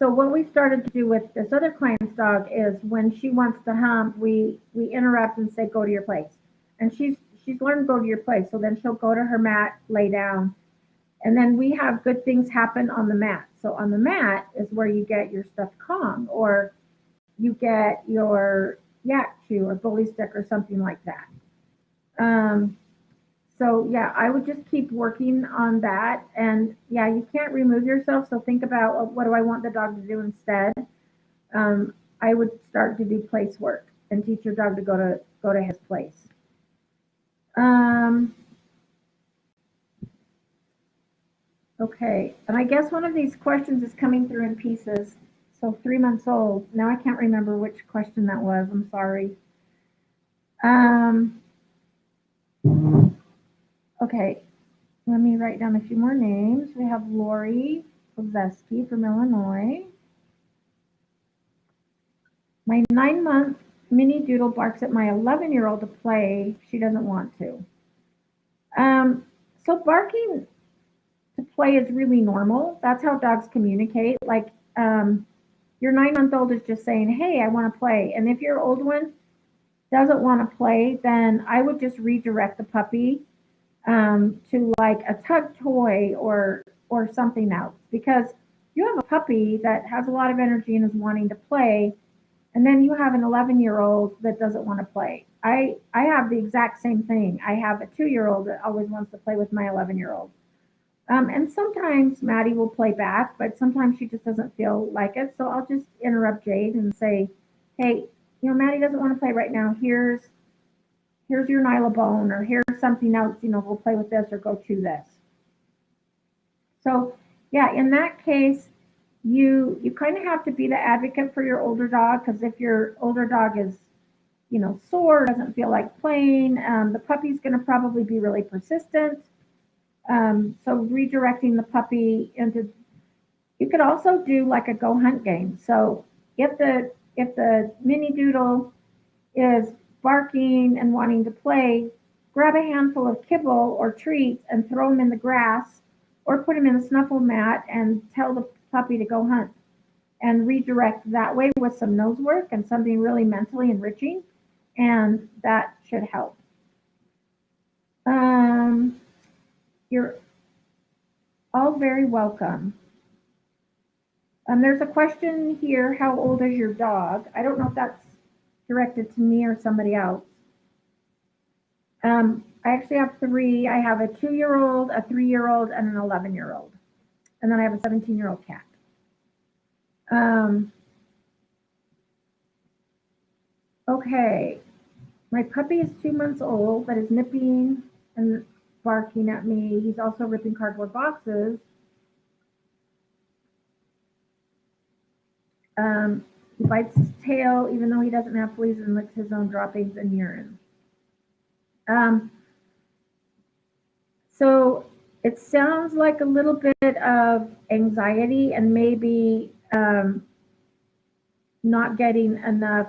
Speaker 1: so what we started to do with this other client's dog is when she wants to hump, we interrupt and say, go to your place. And she's learned to go to your place. So then she'll go to her mat, lay down, and then we have good things happen on the mat. So on the mat is where you get your stuffed Kong, or you get your yak chew or bully stick or something like that. Um, so yeah, I would just keep working on that. And yeah, you can't remove yourself. So think about, well, what do I want the dog to do instead? I would start to do place work and teach your dog to go to his place. Um, okay, and I guess one of these questions is coming through in pieces. So 3 months old. Now I can't remember which question that was. I'm sorry. Um, okay, let me write down a few more names. We have Lori Kozeski from Illinois. My 9-month mini doodle barks at my 11-year-old to play. She doesn't want to. Um, so barking to play is really normal. That's how dogs communicate. Like your 9-month old is just saying, "Hey, I want to play." And if your old one doesn't want to play, then I would just redirect the puppy to like a tug toy or something else, because you have a puppy that has a lot of energy and is wanting to play, and then you have an 11-year-old that doesn't want to play. I have the exact same thing. I have a 2-year-old that always wants to play with my 11-year-old. And sometimes Maddie will play back, but sometimes she just doesn't feel like it. So I'll just interrupt Jade and say, "Hey, Maddie doesn't want to play right now. Here's your Nylabone, or here's something else. We'll play with this or go chew this." So yeah, in that case, you kind of have to be the advocate for your older dog, because if your older dog is sore, doesn't feel like playing, the puppy's going to probably be really persistent. So redirecting the puppy into, you could also do like a go hunt game. So if the mini doodle is barking and wanting to play, grab a handful of kibble or treats and throw them in the grass, or put them in a snuffle mat and tell the puppy to go hunt, and redirect that way with some nose work and something really mentally enriching, and that should help. You're all very welcome. There's a question here, how old is your dog? I don't know if that's directed to me or somebody else. I actually have three. I have a 2-year-old, a 3-year-old, and an 11-year-old. And then I have a 17-year-old cat. Okay. My puppy is 2 months old, but is nipping and barking at me. He's also ripping cardboard boxes. He bites his tail even though he doesn't have fleas, and licks his own droppings and urine. So it sounds like a little bit of anxiety and maybe not getting enough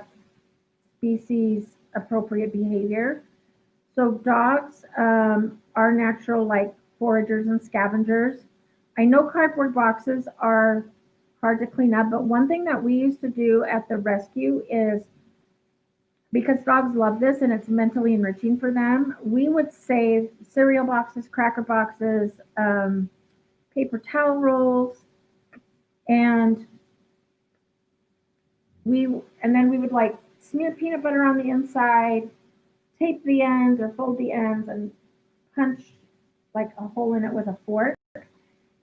Speaker 1: species appropriate behavior. So dogs are natural like foragers and scavengers. I know cardboard boxes are hard to clean up, but one thing that we used to do at the rescue is, because dogs love this and it's mentally enriching for them, we would save cereal boxes, cracker boxes, paper towel rolls, and then we would like smear peanut butter on the inside, tape the ends or fold the ends, and punch like a hole in it with a fork.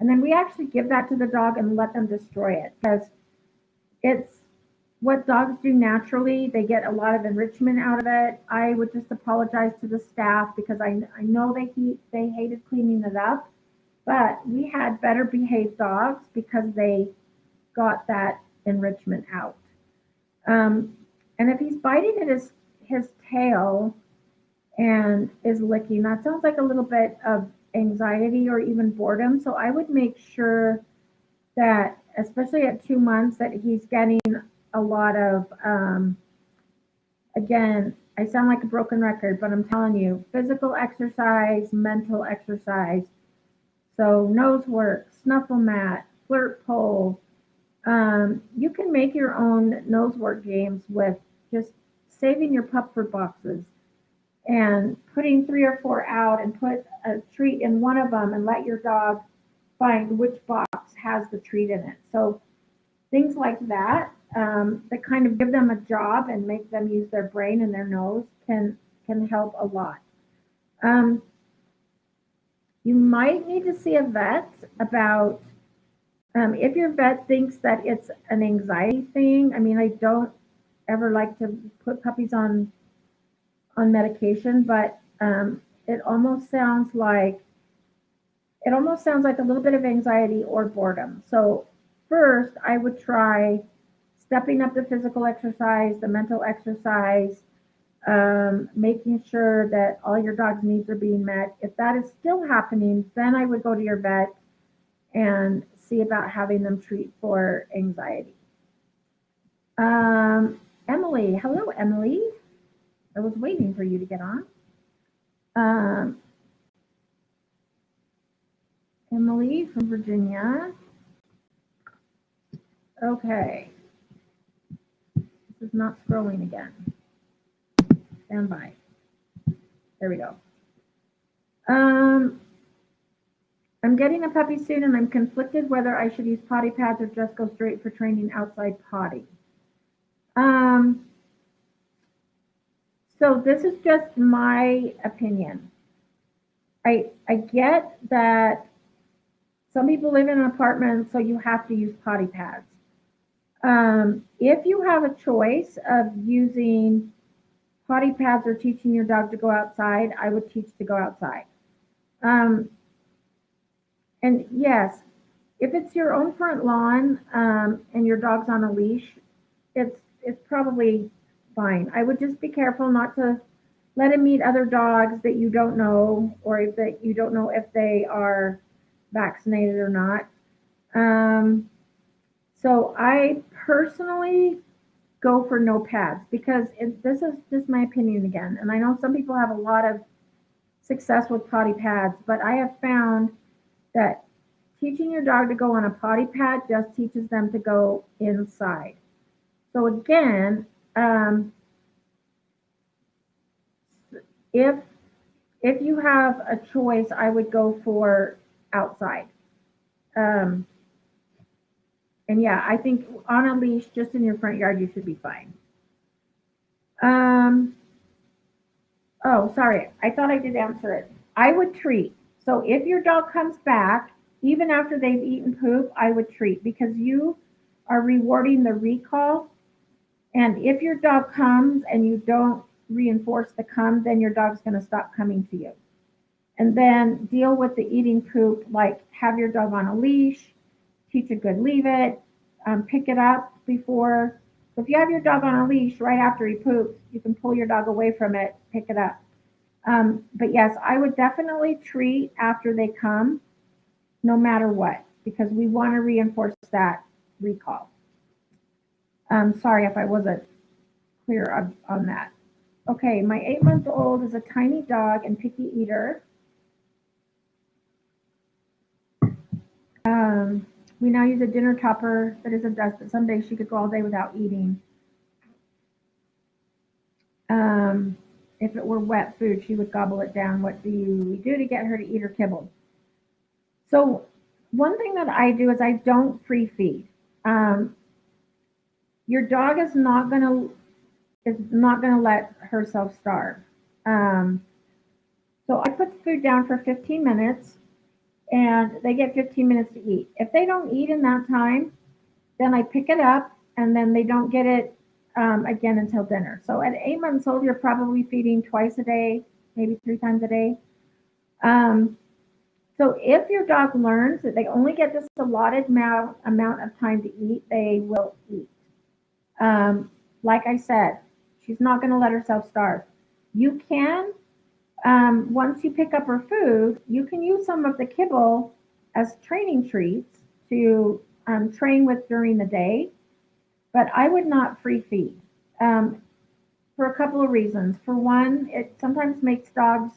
Speaker 1: And then we actually give that to the dog and let them destroy it because it's what dogs do naturally. They get a lot of enrichment out of it. I would just apologize to the staff because I know they hated cleaning it up, but we had better behaved dogs because they got that enrichment out. Um, and if he's biting at his tail and is licking, that sounds like a little bit of anxiety or even boredom. So I would make sure that, especially at 2 months, that he's getting a lot of, again, I sound like a broken record, but I'm telling you, physical exercise, mental exercise. So nose work, snuffle mat, flirt pole. You can make your own nose work games with just saving your pup for boxes and putting 3 or 4 out and put a treat in one of them and let your dog find which box has the treat in it. So things like that, that kind of give them a job and make them use their brain and their nose can help a lot. Um, you might need to see a vet about if your vet thinks that it's an anxiety thing. I mean, I don't ever like to put puppies on medication, but it almost sounds like a little bit of anxiety or boredom. So first, I would try stepping up the physical exercise, the mental exercise, making sure that all your dog's needs are being met. If that is still happening, then I would go to your vet and see about having them treat for anxiety. Emily, hello, Emily. I was waiting for you to get on. Um, Emily from Virginia. Okay. This is not scrolling again. Stand by. There we go. I'm getting a puppy soon and I'm conflicted whether I should use potty pads or just go straight for training outside potty. So this is just my opinion. I get that some people live in an apartment, so you have to use potty pads. If you have a choice of using potty pads or teaching your dog to go outside, I would teach to go outside. And yes, if it's your own front lawn and your dog's on a leash, it's probably fine. I would just be careful not to let him meet other dogs that you don't know or that you don't know if they are vaccinated or not. So I personally go for no pads because this is just my opinion again. And I know some people have a lot of success with potty pads, but I have found that teaching your dog to go on a potty pad just teaches them to go inside. So again, if you have a choice, I would go for outside. And yeah, I think on a leash, just in your front yard, you should be fine. Oh, sorry. I thought I did answer it. I would treat. So if your dog comes back, even after they've eaten poop, I would treat because you are rewarding the recall. And if your dog comes and you don't reinforce the come, then your dog's going to stop coming to you. And then deal with the eating poop, like have your dog on a leash, teach a good leave it, pick it up before. So if you have your dog on a leash right after he poops, you can pull your dog away from it, pick it up. But yes, I would definitely treat after they come, no matter what, because we want to reinforce that recall. Sorry if I wasn't clear on that. Okay, my 8-month-old is a tiny dog and picky eater. We now use a dinner topper that is a dust, but someday she could go all day without eating. If it were wet food, she would gobble it down. What do we do to get her to eat her kibble? So one thing that I do is I don't pre-feed. Your dog is not going to is not going to let herself starve. Um, so I put the food down for 15 minutes and they get 15 minutes to eat. If they don't eat in that time, then I pick it up and then they don't get it again until dinner. So at 8 months old, you're probably feeding twice a day, maybe 3 times a day. Um, so if your dog learns that they only get this allotted amount of time to eat, they will eat. Um, like I said, she's not going to let herself starve. You can, once you pick up her food, you can use some of the kibble as training treats to train with during the day, but I would not free feed um, for a couple of reasons. For one, it sometimes makes dogs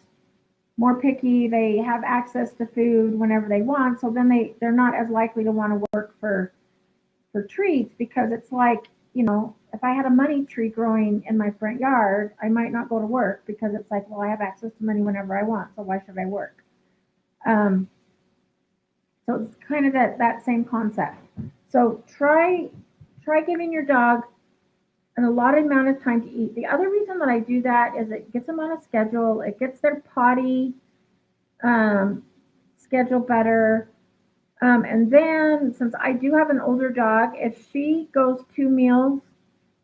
Speaker 1: more picky. They have access to food whenever they want, so then they're not as likely to want to work for treats because it's like, if I had a money tree growing in my front yard, I might not go to work because it's like, well, I have access to money whenever I want, so why should I work? Um, so it's kind of that same concept. So try giving your dog an allotted amount of time to eat. The other reason that I do that is it gets them on a schedule. It gets their potty um, schedule better. And then, since I do have an older dog, if she goes 2 meals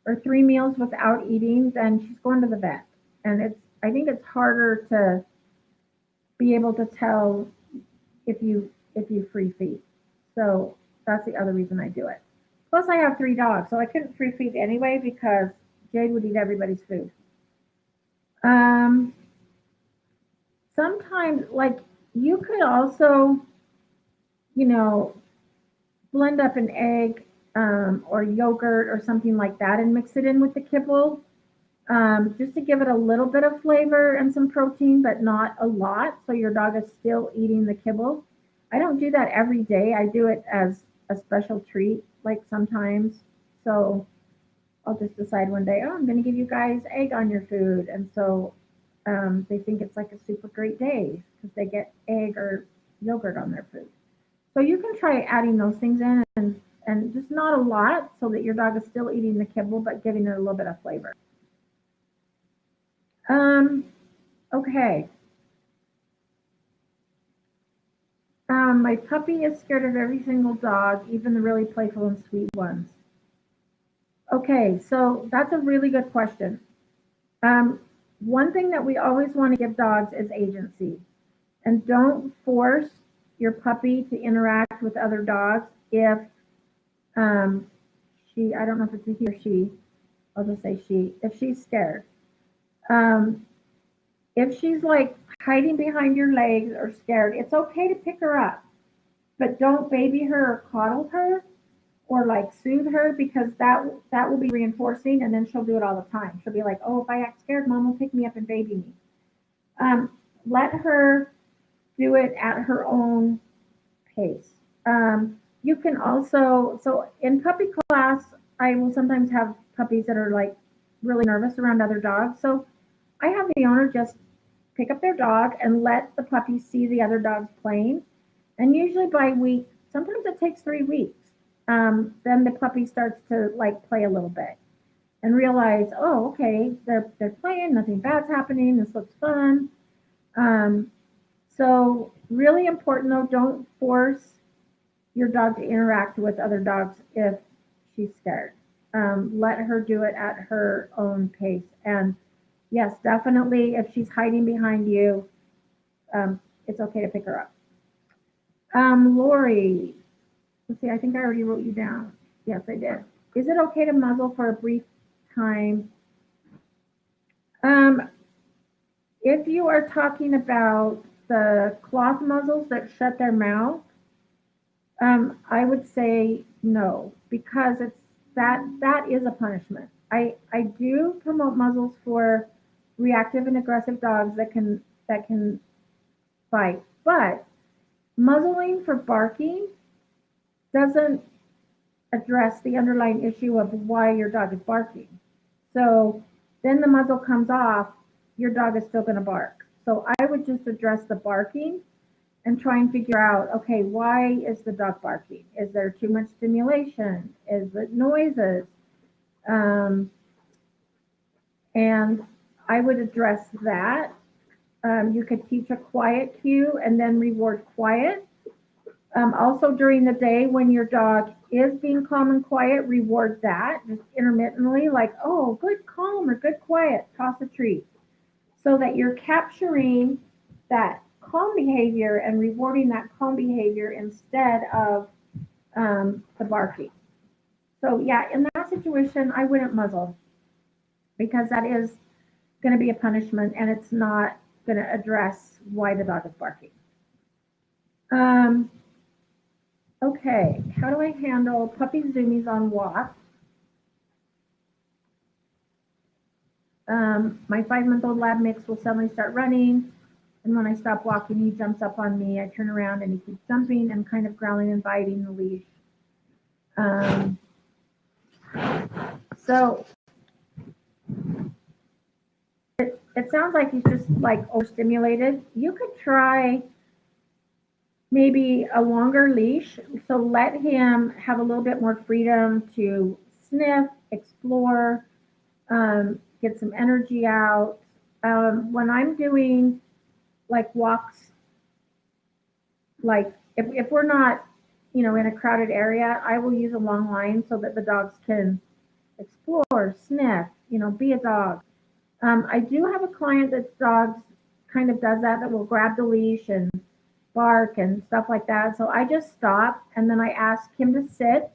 Speaker 1: or 3 meals without eating, then she's going to the vet. And I think it's harder to be able to tell if you free feed. So that's the other reason I do it. Plus, I have 3 dogs, so I couldn't free feed anyway because Jade would eat everybody's food. Um, Sometimes, like, you could also, you know, blend up an egg or yogurt or something like that and mix it in with the kibble just to give it a little bit of flavor and some protein, but not a lot. So your dog is still eating the kibble. I don't do that every day. I do it as a special treat, like sometimes. So I'll just decide one day, oh, I'm going to give you guys egg on your food. And so they think it's like a super great day because they get egg or yogurt on their food. So you can try adding those things in and just not a lot so that your dog is still eating the kibble but giving it a little bit of flavor. Um, okay. My puppy is scared of every single dog, even the really playful and sweet ones. Okay, so that's a really good question. Um, One thing that we always want to give dogs is agency. And don't force your puppy to interact with other dogs if um, I don't know if it's a he or she, I'll just say she, if she's scared. Um, if she's like hiding behind your legs or scared, it's okay to pick her up, but don't baby her or coddle her or like soothe her because that will be reinforcing and then she'll do it all the time. She'll be like, oh, if I act scared, mom will pick me up and baby me. Um, Let her do it at her own pace. You can also, so in puppy class, I will sometimes have puppies that are like really nervous around other dogs. So I have the owner just pick up their dog and let the puppy see the other dogs playing. And usually by week, sometimes it takes 3 weeks. Then the puppy starts to like play a little bit and realize, oh, okay, they're playing, nothing bad's happening, this looks fun. Um, so really important though, don't force your dog to interact with other dogs if she's scared. Let her do it at her own pace. And yes, definitely, if she's hiding behind you, it's okay to pick her up. Lori, let's see, I think I already wrote you down. Yes, I did. Is it okay to muzzle for a brief time? Um, if you are talking about the cloth muzzles that shut their mouth, I would say no because that is a punishment. I do promote muzzles for reactive and aggressive dogs that can bite, but muzzling for barking doesn't address the underlying issue of why your dog is barking. So then the muzzle comes off, your dog is still going to bark. So I would just address the barking and try and figure out, okay, why is the dog barking? Is there too much stimulation? Is it noises? Um, And I would address that. You could teach a quiet cue and then reward quiet. Also, during the day, when your dog is being calm and quiet, reward that just intermittently, like, oh, good calm or good quiet, toss a treat. So that you're capturing that calm behavior and rewarding that calm behavior instead of the barking. So, yeah, in that situation, I wouldn't muzzle because that is going to be a punishment and it's not going to address why the dog is barking. Um, okay, how do I handle puppy zoomies on walk? My 5-month-old lab mix will suddenly start running, and when I stop walking, he jumps up on me. I turn around and he keeps jumping and kind of growling and biting the leash. Um, so it sounds like he's just like overstimulated. You could try maybe a longer leash. So let him have a little bit more freedom to sniff, explore, get some energy out. When I'm doing like walks, like if we're not, in a crowded area, I will use a long line so that the dogs can explore, sniff, be a dog. I do have a client that dogs kind of does that will grab the leash and bark and stuff like that. So I just stop and then I ask him to sit.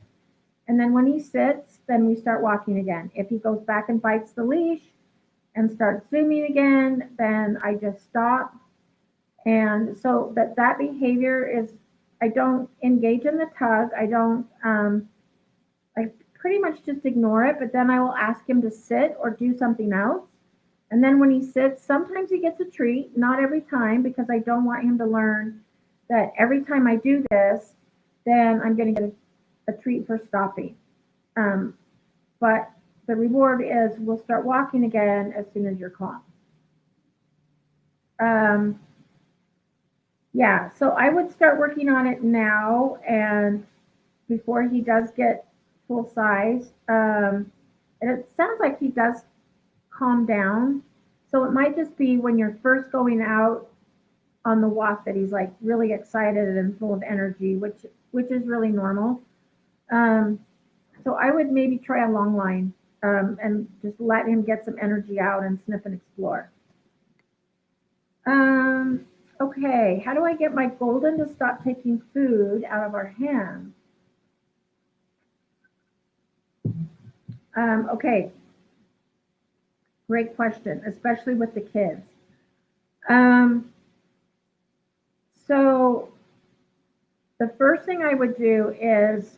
Speaker 1: And then when he sits, then we start walking again. If he goes back and bites the leash and starts zooming again, then I just stop. And so that behavior is, I don't engage in the tug. I don't, I pretty much just ignore it, but then I will ask him to sit or do something else. And then when he sits, sometimes he gets a treat, not every time, because I don't want him to learn that every time I do this, then I'm going to get a treat for stopping. Um, but the reward is we'll start walking again as soon as you're calm. Um, yeah, so I would start working on it now and before he does get full size. And it sounds like he does calm down. So it might just be when you're first going out on the walk that he's like really excited and full of energy, which is really normal. Um, so I would maybe try a long line and just let him get some energy out and sniff and explore. Okay, how do I get my golden to stop taking food out of our hands? Okay, great question, especially with the kids. Um, so the first thing I would do is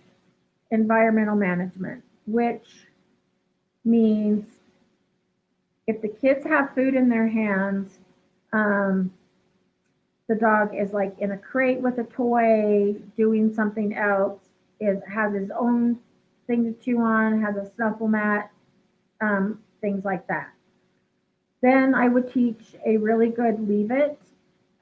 Speaker 1: environmental management, which means if the kids have food in their hands, um, the dog is like in a crate with a toy, doing something else, has his own thing to chew on, has a snuffle mat, things like that. Then I would teach a really good leave it,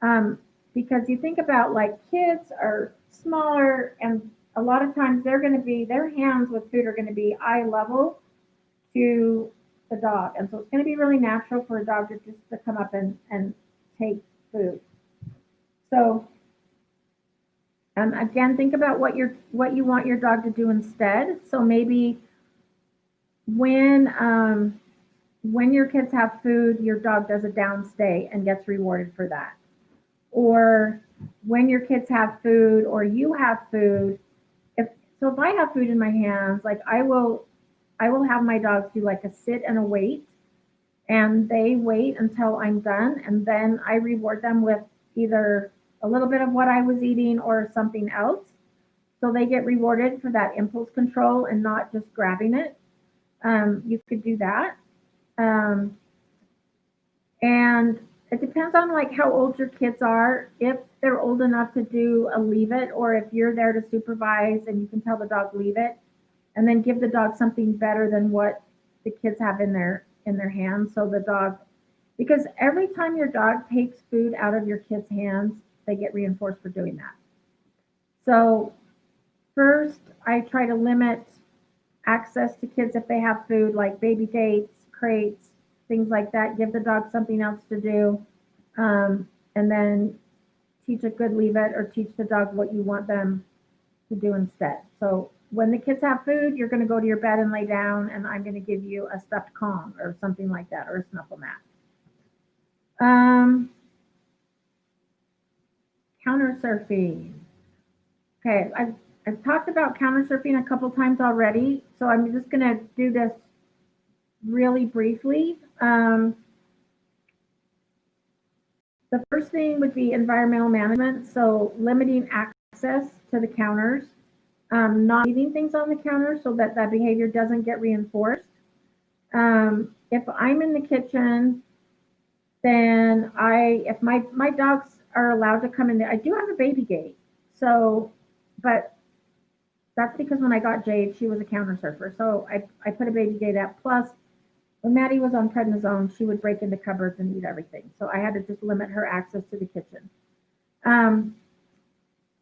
Speaker 1: um, because you think about like kids are smaller and a lot of times they're going to be their hands with food are going to be eye level to the dog, and so it's going to be really natural for a dog to just to come up and take food. So again, think about what you want your dog to do instead. So maybe when when your kids have food, your dog does a downstay and gets rewarded for that. Or when your kids have food or you have food, if I have food in my hands, like I will have my dogs do like a sit and a wait, and they wait until I'm done, and then I reward them with either a little bit of what I was eating or something else. So they get rewarded for that impulse control and not just grabbing it. You could do that. Um, and it depends on like how old your kids are. If they're old enough to do a leave it, or if you're there to supervise and you can tell the dog leave it, and then give the dog something better than what the kids have in their hands. So the dog, because every time your dog takes food out of your kid's hands, they get reinforced for doing that. So first, I try to limit access to kids if they have food, like baby dates, crates. things like that. Give the dog something else to do, and then teach a good leave it, or teach the dog what you want them to do instead. So when the kids have food, you're going to go to your bed and lay down, and I'm going to give you a stuffed Kong or something like that, or a snuffle mat. Um, Counter surfing. Okay, I've talked about counter surfing a couple times already, so I'm just going to do this really briefly. The first thing would be environmental management, so limiting access to the counters, not leaving things on the counter so that that behavior doesn't get reinforced. If I'm in the kitchen, then if my dogs are allowed to come in there, I do have a baby gate. So, but that's because when I got Jade, she was a counter surfer. So I put a baby gate up. Plus, when Maddie was on prednisone, she would break into cupboards and eat everything. So I had to just limit her access to the kitchen. Um,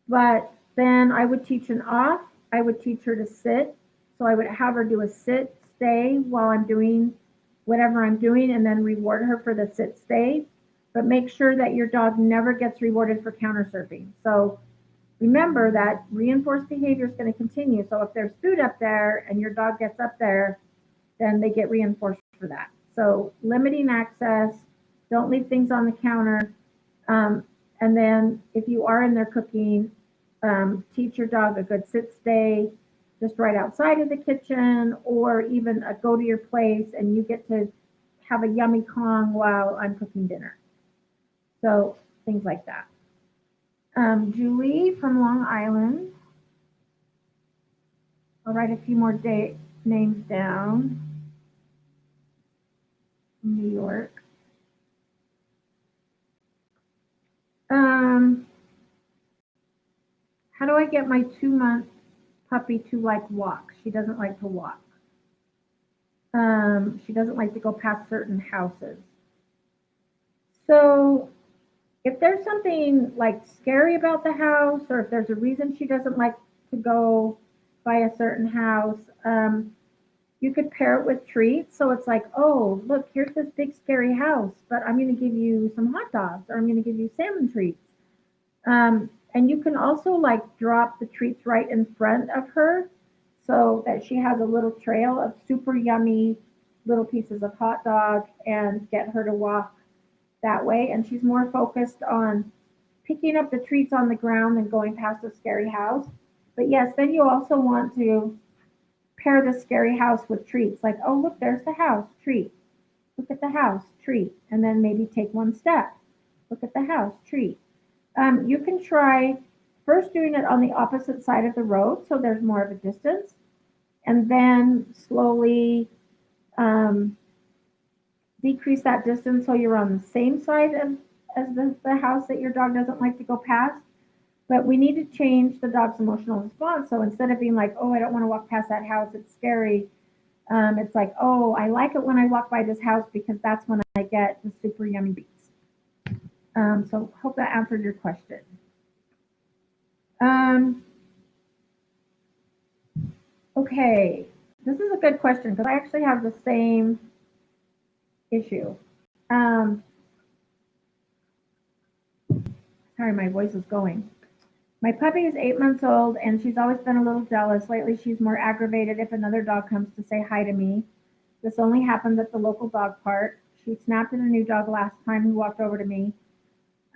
Speaker 1: but then I would teach an off. I would teach her to sit. So I would have her do a sit, stay while I'm doing whatever I'm doing, and then reward her for the sit, stay. But make sure that your dog never gets rewarded for counter surfing. So remember that reinforced behavior is going to continue. So if there's food up there and your dog gets up there, then they get reinforced for that. So limiting access, don't leave things on the counter. And then if you are in there cooking, teach your dog a good sit stay just right outside of the kitchen, or even go to your place and you get to have a yummy Kong while I'm cooking dinner. So things like that. Julie from Long Island. I'll write a few more names down. New York. How do I get my 2-month puppy to like walk? She doesn't like to walk. She doesn't like to go past certain houses. So if there's something like scary about the house, or if there's a reason she doesn't like to go by a certain house, you could pair it with treats. So it's like, oh, look, here's this big scary house, but I'm going to give you some hot dogs, or I'm going to give you salmon treats. And you can also like drop the treats right in front of her so that she has a little trail of super yummy little pieces of hot dog, and get her to walk that way. And she's more focused on picking up the treats on the ground than going past a scary house. But yes, then you also want to pair the scary house with treats. Like, oh, look, there's the house, treat. Look at the house, treat. And then maybe take one step. Look at the house, treat. You can try first doing it on the opposite side of the road, so there's more of a distance, and then slowly decrease that distance so you're on the same side as the house that your dog doesn't like to go past. But we need to change the dog's emotional response. So instead of being like, oh, I don't want to walk past that house, it's scary, it's like, oh, I like it when I walk by this house because that's when I get the super yummy beats. So hope that answered your question. Okay, this is a good question because I actually have the same issue. Sorry, my voice is going. My puppy is 8 months old and she's always been a little jealous. Lately, she's more aggravated if another dog comes to say hi to me. This only happens at the local dog park. She snapped at a new dog last time who walked over to me.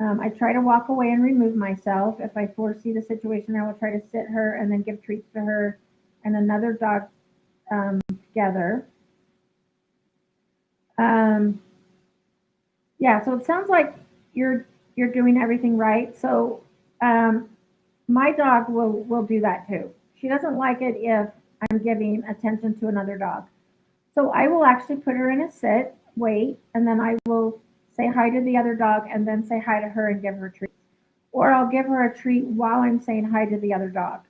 Speaker 1: I try to walk away and remove myself. If I foresee the situation, I will try to sit her and then give treats to her and another dog together. Yeah, so it sounds like you're doing everything right. So my dog will do that too. She doesn't like it if I'm giving attention to another dog. So I will actually put her in a sit, wait, and then I will say hi to the other dog and then say hi to her and give her treats. Or I'll give her a treat while I'm saying hi to the other dog.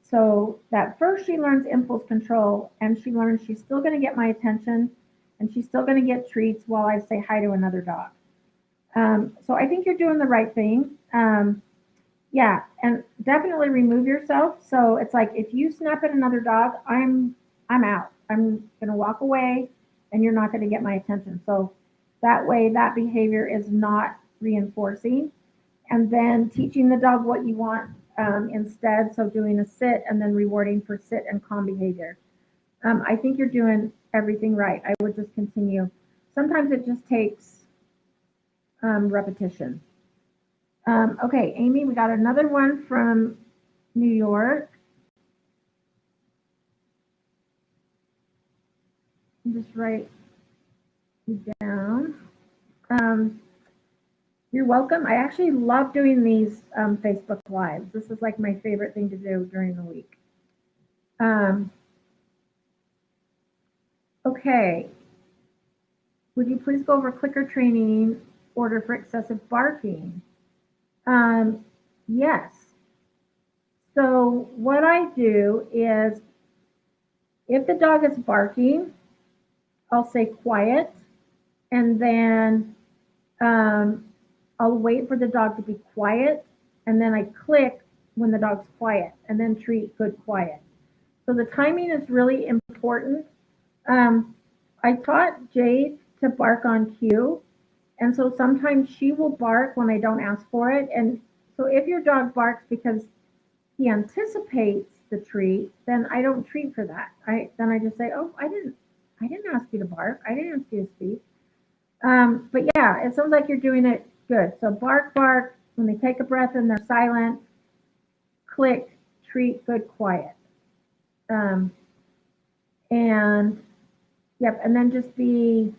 Speaker 1: So that first she learns impulse control, and she learns she's still going to get my attention and she's still going to get treats while I say hi to another dog. So I think you're doing the right thing. Yeah, and definitely remove yourself. So it's like if you snap at another dog, I'm out. I'm gonna walk away and you're not going to get my attention. So that way, that behavior is not reinforcing. And then teaching the dog what you want instead. So doing a sit and then rewarding for sit and calm behavior. I think you're doing everything right. I would just continue. Sometimes it just takes repetition. Okay, Amy, we got another one from New York. Just write you down. You're welcome. I actually love doing these Facebook Lives. This is like my favorite thing to do during the week. Okay. Would you please go over clicker training order for excessive barking? Yes. So what I do is if the dog is barking, I'll say quiet, and then I'll wait for the dog to be quiet, and then I click when the dog's quiet, and then treat good quiet. So the timing is really important. I taught Jade to bark on cue, and so sometimes she will bark when I don't ask for it. And so if your dog barks because he anticipates the treat, then I don't treat for that. Then I just say, oh, I didn't ask you to bark. I didn't ask you to speak. But yeah, it sounds like you're doing it good. So bark, bark. When they take a breath and they're silent, click, treat, good, quiet. And yep, and then just be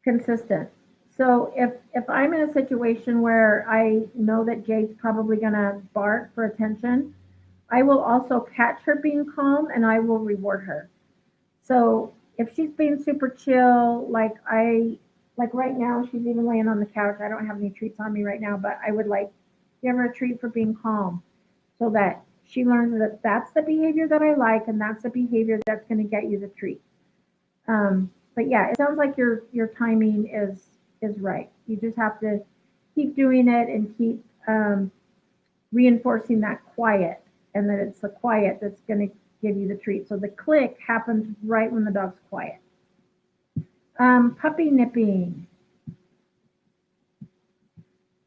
Speaker 1: consistent. So if I'm in a situation where I know that Jade's probably gonna bark for attention, I will also catch her being calm and I will reward her. So if she's being super chill, like right now, she's even laying on the couch. I don't have any treats on me right now, but I would like give her a treat for being calm so that she learns that that's the behavior that I like and that's the behavior that's going to get you the treat. But yeah, it sounds like your timing is right. You just have to keep doing it and keep reinforcing that quiet, and that it's the quiet that's going to give you the treat. So the click happens right when the dog's quiet. Puppy nipping.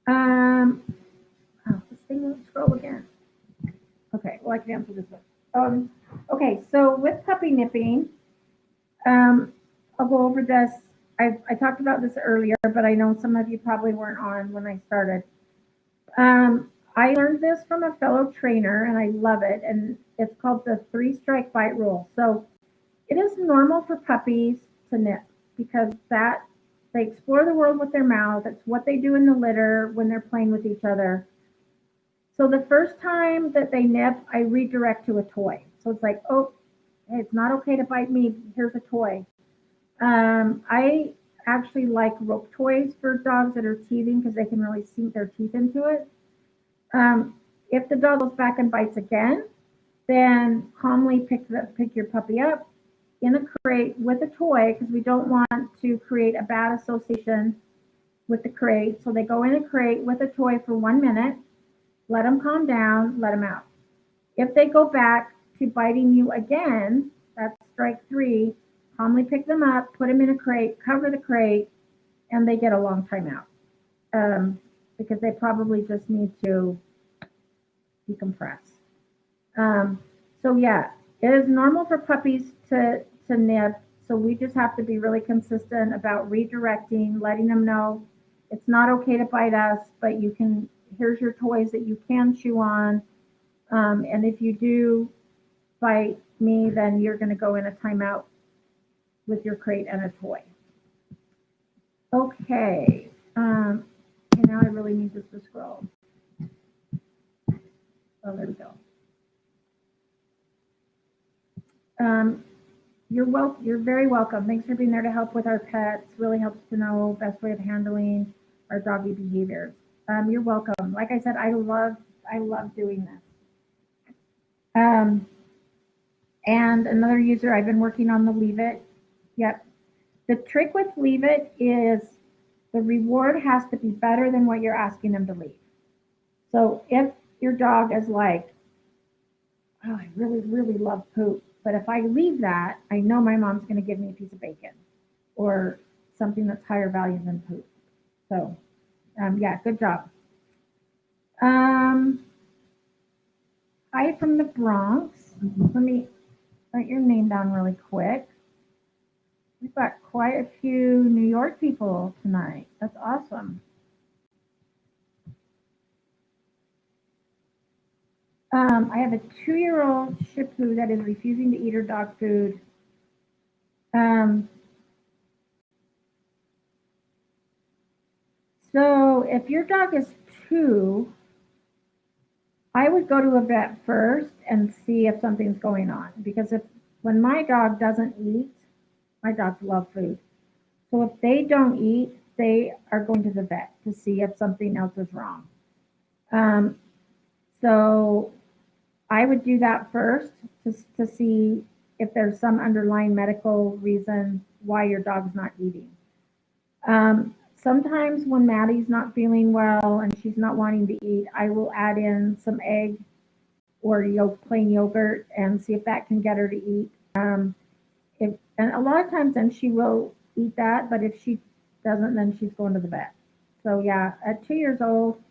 Speaker 1: Oh, this thing won't scroll again. Okay, well I can answer this one. Okay, so with puppy nipping, I'll go over this. I talked about this earlier, but I know some of you probably weren't on when I started. I learned this from a fellow trainer and I love it. And it's called the 3-strike bite rule. So it is normal for puppies to nip because they explore the world with their mouth. It's what they do in the litter when they're playing with each other. So the first time that they nip, I redirect to a toy. So it's like, oh, it's not okay to bite me. Here's a toy. I actually like rope toys for dogs that are teething because they can really sink their teeth into it. If the dog goes back and bites again, then calmly pick your puppy up in a crate with a toy because we don't want to create a bad association with the crate. So they go in a crate with a toy for 1 minute, let them calm down, let them out. If they go back to biting you again, that's strike 3, calmly pick them up, put them in a crate, cover the crate, and they get a long time out because they probably just need to decompress. So yeah, it is normal for puppies to nip. So we just have to be really consistent about redirecting, letting them know it's not okay to bite us, but you can, here's your toys that you can chew on. And if you do bite me, then you're going to go in a timeout with your crate and a toy. Okay. And now I really need this to scroll. Oh, there we go. You're very welcome. Thanks for being there to help with our pets. Really helps to know best way of handling our doggy behaviors. You're welcome. Like I said, I love doing this. And another user, I've been working on the leave it. Yep. The trick with leave it is the reward has to be better than what you're asking them to leave. So if your dog is like, oh, I really, really love poop, But if I leave that, I know my mom's going to give me a piece of bacon or something that's higher value than poop. So, yeah, good job. Um, Hi from the Bronx. Let me write your name down really quick. We've got quite a few New York people tonight. That's awesome. I have a 2-year-old Shih Tzu that is refusing to eat her dog food. Um, so if your dog is 2, I would go to a vet first and see if something's going on. Because if when my dog doesn't eat, my dogs love food. So if they don't eat, they are going to the vet to see if something else is wrong. Um, so I would do that first to see if there's some underlying medical reason why your dog's not eating. Sometimes when Maddie's not feeling well and she's not wanting to eat, I will add in some egg or plain yogurt and see if that can get her to eat. And a lot of times then she will eat that, but if she doesn't, then she's going to the vet. So yeah, at 2 years old,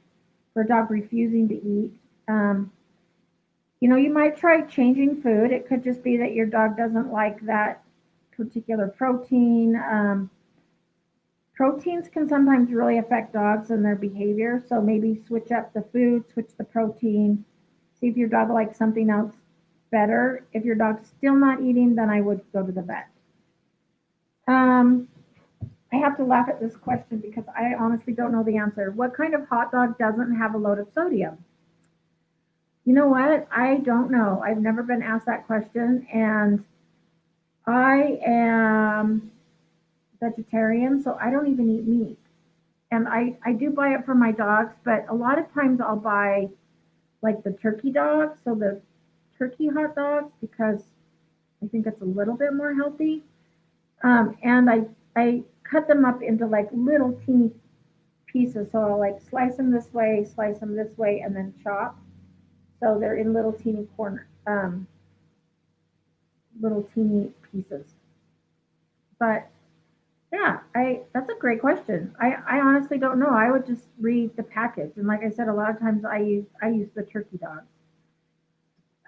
Speaker 1: for a dog refusing to eat, um, you might try changing food. It could just be that your dog doesn't like that particular protein. Proteins can sometimes really affect dogs and their behavior. So maybe switch up the food, switch the protein, see if your dog likes something else better. If your dog's still not eating, then I would go to the vet. I have to laugh at this question because I honestly don't know the answer. What kind of hot dog doesn't have a load of sodium? You know what? I don't know. I've never been asked that question, and I am vegetarian, so I don't even eat meat. And I do buy it for my dogs, but a lot of times I'll buy like the turkey dogs, so the turkey hot dogs, because I think it's a little bit more healthy. And I cut them up into like little teeny pieces. So I'll like slice them this way, and then chop. So they're in little teeny pieces. But yeah, I that's a great question. I honestly don't know. I would just read the package, and like I said, a lot of times I use the turkey dog.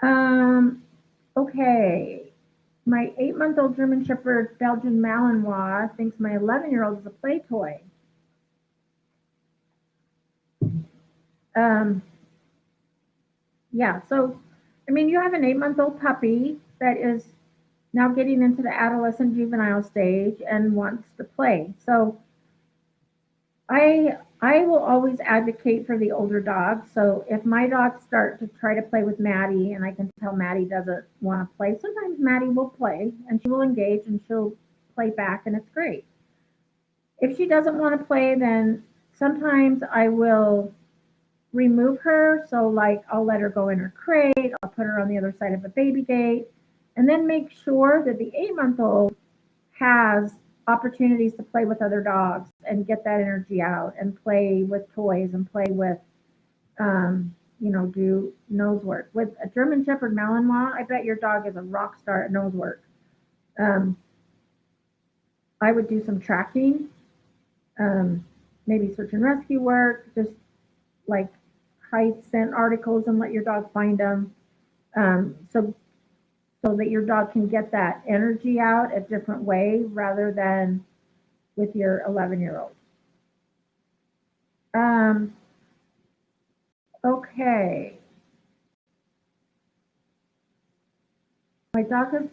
Speaker 1: Um, okay. My 8-month-old German Shepherd Belgian Malinois thinks my 11-year-old is a play toy. Um, yeah, so I mean, you have an 8-month-old puppy that is now getting into the adolescent juvenile stage and wants to play. So I will always advocate for the older dogs. So if my dogs start to try to play with Maddie and I can tell Maddie doesn't want to play, sometimes Maddie will play and she will engage and she'll play back and it's great. If she doesn't want to play, then sometimes I will remove her. So like I'll let her go in her crate, I'll put her on the other side of a baby gate, and then make sure that the 8-month-old has opportunities to play with other dogs and get that energy out and play with toys and play with, do nose work. With a German Shepherd Malinois, I bet your dog is a rock star at nose work. Um, I would do some tracking, maybe search and rescue work, just like hide scent articles and let your dog find them. So that your dog can get that energy out a different way rather than with your 11-year-old. Okay. My dog has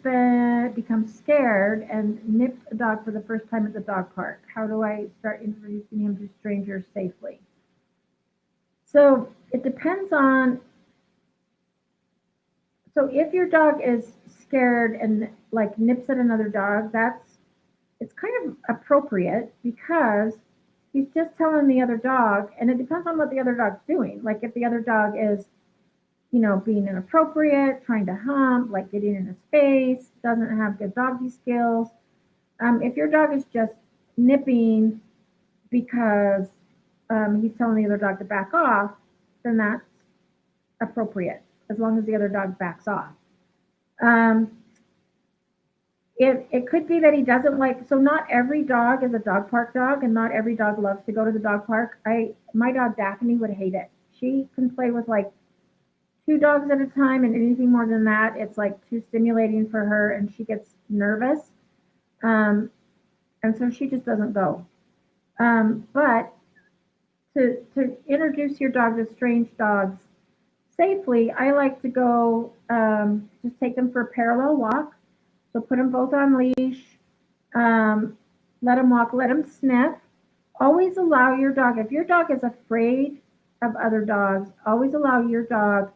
Speaker 1: become scared and nipped a dog for the first time at the dog park. How do I start introducing him to strangers safely? So it depends on. So if your dog is scared and like nips at another dog, it's kind of appropriate because he's just telling the other dog, and it depends on what the other dog's doing. Like if the other dog is, being inappropriate, trying to hump, like getting in his face, doesn't have good doggy skills. If your dog is just nipping because he's telling the other dog to back off, then that's appropriate as long as the other dog backs off. Um, It could be that he doesn't like, so not every dog is a dog park dog, and not every dog loves to go to the dog park. My dog Daphne would hate it. She can play with like two dogs at a time, and anything more than that, it's like too stimulating for her, and she gets nervous. Um, and so she just doesn't go. But to introduce your dog to strange dogs safely, I like to go just take them for a parallel walk. So put them both on leash, um, let them walk, let them sniff. Always allow your dog, if your dog is afraid of other dogs, always allow your dog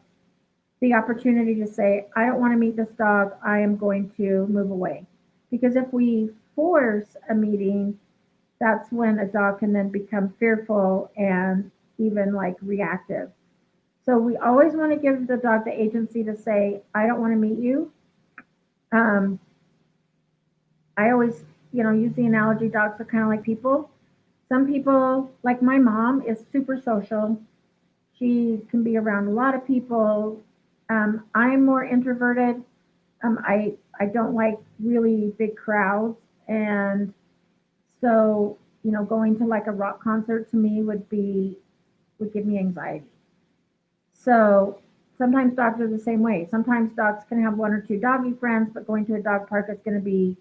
Speaker 1: the opportunity to say, I don't want to meet this dog, I am going to move away. Because if we force a meeting, that's when a dog can then become fearful and even like reactive. So we always want to give the dog the agency to say, I don't want to meet you. Um, I always, use the analogy dogs are kind of like people. Some people, like my mom, is super social. She can be around a lot of people. I'm more introverted. I don't like really big crowds, and so going to like a rock concert to me would give me anxiety. So sometimes dogs are the same way. Sometimes dogs can have one or two doggy friends, but going to a dog park is going to be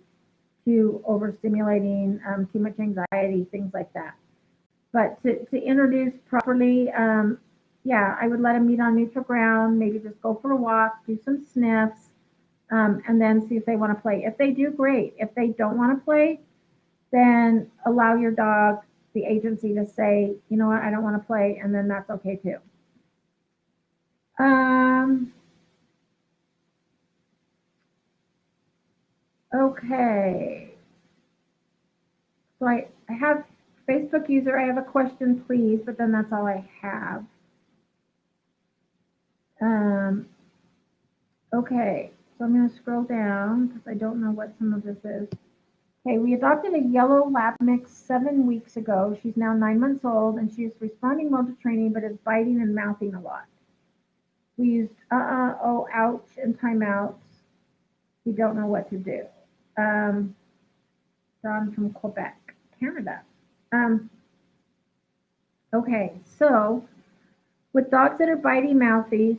Speaker 1: too overstimulating, too much anxiety, things like that. But to introduce properly, yeah, I would let them meet on neutral ground, maybe just go for a walk, do some sniffs, and then see if they want to play. If they do, great. If they don't want to play, then allow your dog the agency to say, you know what, I don't want to play, and then that's okay too. Um, okay. So I have Facebook user, I have a question, please, but then that's all I have. Um, okay, so I'm going to scroll down because I don't know what some of this is. Okay, we adopted a yellow lab mix 7 weeks ago. She's now 9 months old and she is responding well to training but is biting and mouthing a lot. We used oh, ouch, and timeouts. We don't know what to do. John from Quebec, Canada. Um, okay, so with dogs that are bitey mouthy,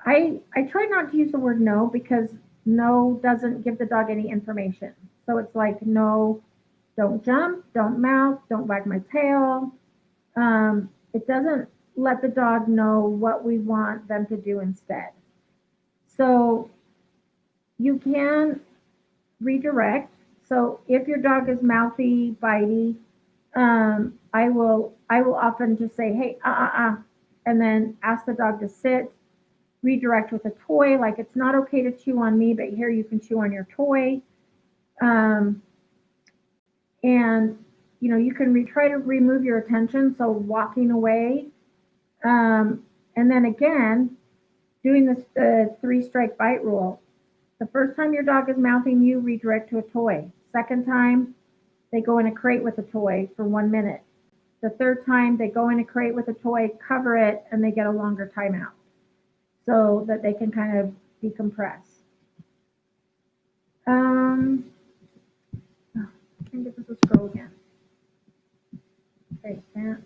Speaker 1: I try not to use the word no because no doesn't give the dog any information. So it's like no, don't jump, don't mouth, don't wag my tail. It doesn't let the dog know what we want them to do instead. So you can redirect. So if your dog is mouthy, bitey, I will often just say, hey, and then ask the dog to sit. Redirect with a toy, like it's not okay to chew on me, but here you can chew on your toy. Um, and you can try to remove your attention, so walking away. And then again, doing this three strike bite rule. The first time your dog is mouthing you, redirect to a toy. Second time, they go in a crate with a toy for 1 minute. The third time, they go in a crate with a toy, cover it, and they get a longer timeout so that they can kind of decompress. I can get this to scroll again. Okay, stand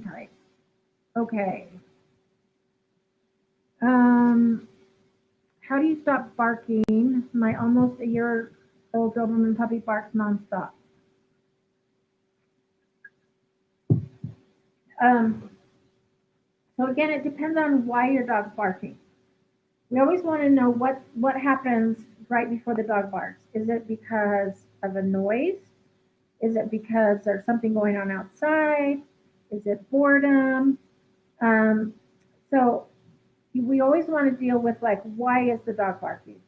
Speaker 1: tight. Okay. How do you stop barking? My almost a year old Doberman puppy barks nonstop. Um, so again, it depends on why your dog's barking. We always want to know what happens right before the dog barks. Is it because of a noise? Is it because there's something going on outside? Is it boredom? Um, so we always want to deal with like, why is the dog barking?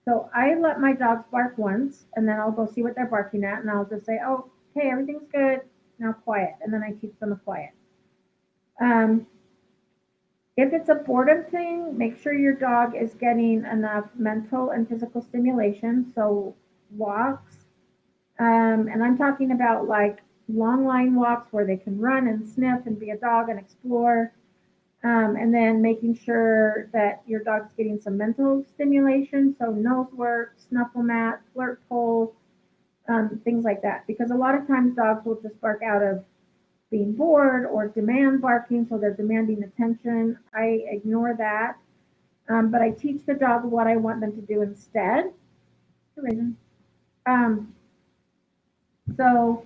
Speaker 1: So I let my dogs bark once, and then I'll go see what they're barking at, and I'll just say, oh, okay, everything's good. Now quiet, and then I teach them a quiet. Um, if it's a boredom thing, make sure your dog is getting enough mental and physical stimulation. So walks, and I'm talking about like long line walks where they can run and sniff and be a dog and explore. And then making sure that your dog's getting some mental stimulation, so nose work, snuffle mat, flirt pole, things like that. Because a lot of times dogs will just bark out of being bored or demand barking, so they're demanding attention. I ignore that, but I teach the dog what I want them to do instead. Um, so,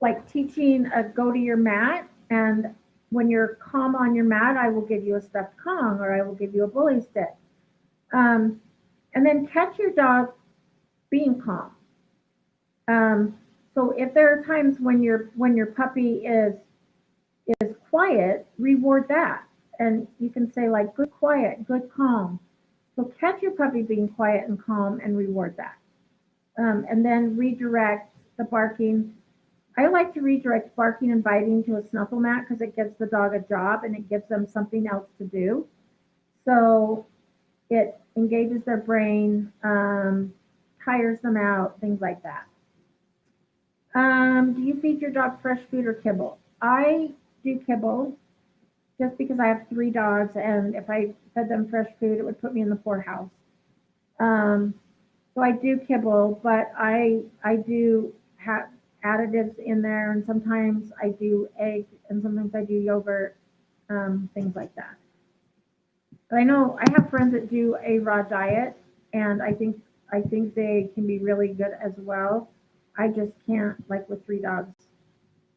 Speaker 1: like teaching a go to your mat, and when you're calm on your mat, I will give you a stuffed Kong or I will give you a bully stick. Um, and then catch your dog being calm. So if there are times when your puppy is quiet, reward that, and you can say like good quiet, good calm. So catch your puppy being quiet and calm and reward that, and then redirect the barking. I like to redirect barking and biting to a snuffle mat because it gives the dog a job and it gives them something else to do. So it engages their brain, tires them out, things like that. Do you feed your dog fresh food or kibble? I do kibble just because I have 3 dogs, and if I fed them fresh food, it would put me in the poorhouse. Um, so I do kibble, but I do have additives in there, and sometimes I do egg, and sometimes I do yogurt, things like that. But I know I have friends that do a raw diet, and I think they can be really good as well. I just can't, like with 3 dogs,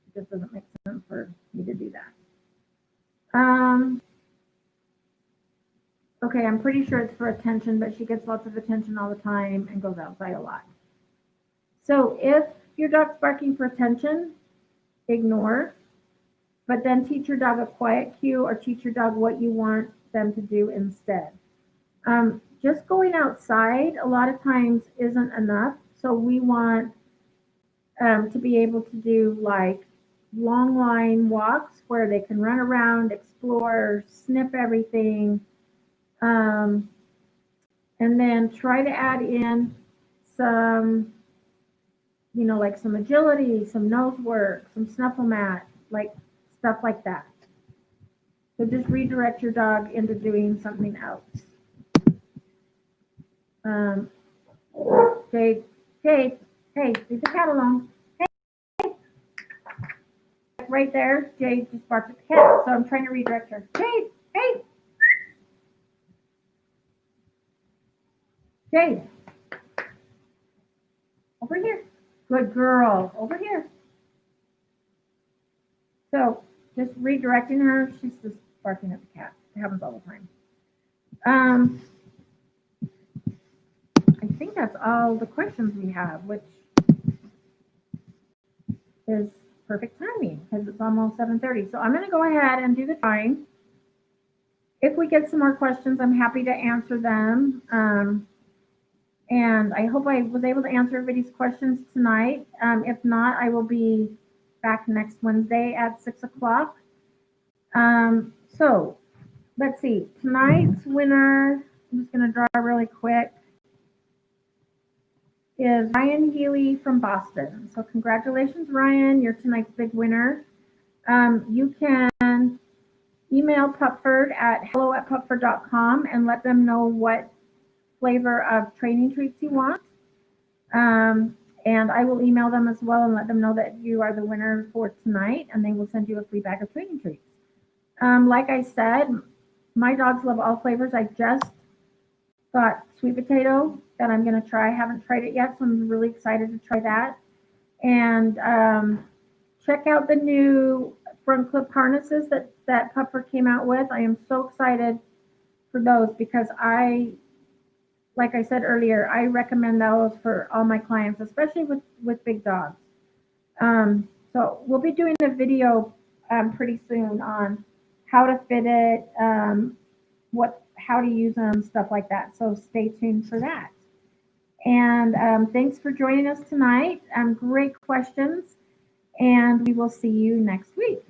Speaker 1: it just doesn't make sense for me to do that. Okay, I'm pretty sure it's for attention, but she gets lots of attention all the time and goes outside a lot. So if your dog's barking for attention, ignore, but then teach your dog a quiet cue or teach your dog what you want them to do instead. Just going outside a lot of times isn't enough. So we want to be able to do like long line walks where they can run around, explore, sniff everything, um, and then try to add in some, like some agility, some nose work, some snuffle mat, like stuff like that. So just redirect your dog into doing something else. Um, Jade, Jade, hey, leave the cat alone. Hey, right there, Jade just barked at the cat, so I'm trying to redirect her. Jade, hey, Jade, over here. Good girl, over here. So just redirecting her, she's just barking at the cat. It happens all the time. I think that's all the questions we have, which is perfect timing because it's almost 7:30. So I'm going to go ahead and do the time. If we get some more questions, I'm happy to answer them. And I hope I was able to answer everybody's questions tonight. If not, I will be back next Wednesday at 6 o'clock. So let's see. Tonight's winner, I'm just going to draw really quick, is Ryan Healy from Boston. So congratulations, Ryan. You're tonight's big winner. You can email Pupford at hello@pupford.com and let them know what flavor of training treats you want. And I will email them as well and let them know that you are the winner for tonight, and they will send you a free bag of training treats. Like I said, my dogs love all flavors. I just got sweet potato that I'm going to try. I haven't tried it yet, so I'm really excited to try that. And check out the new front clip harnesses that Pupford came out with. I am so excited for those because like I said earlier, I recommend those for all my clients, especially with big dogs. So we'll be doing a video pretty soon on how to fit it, how to use them, stuff like that. So stay tuned for that. And thanks for joining us tonight. Great questions, and we will see you next week.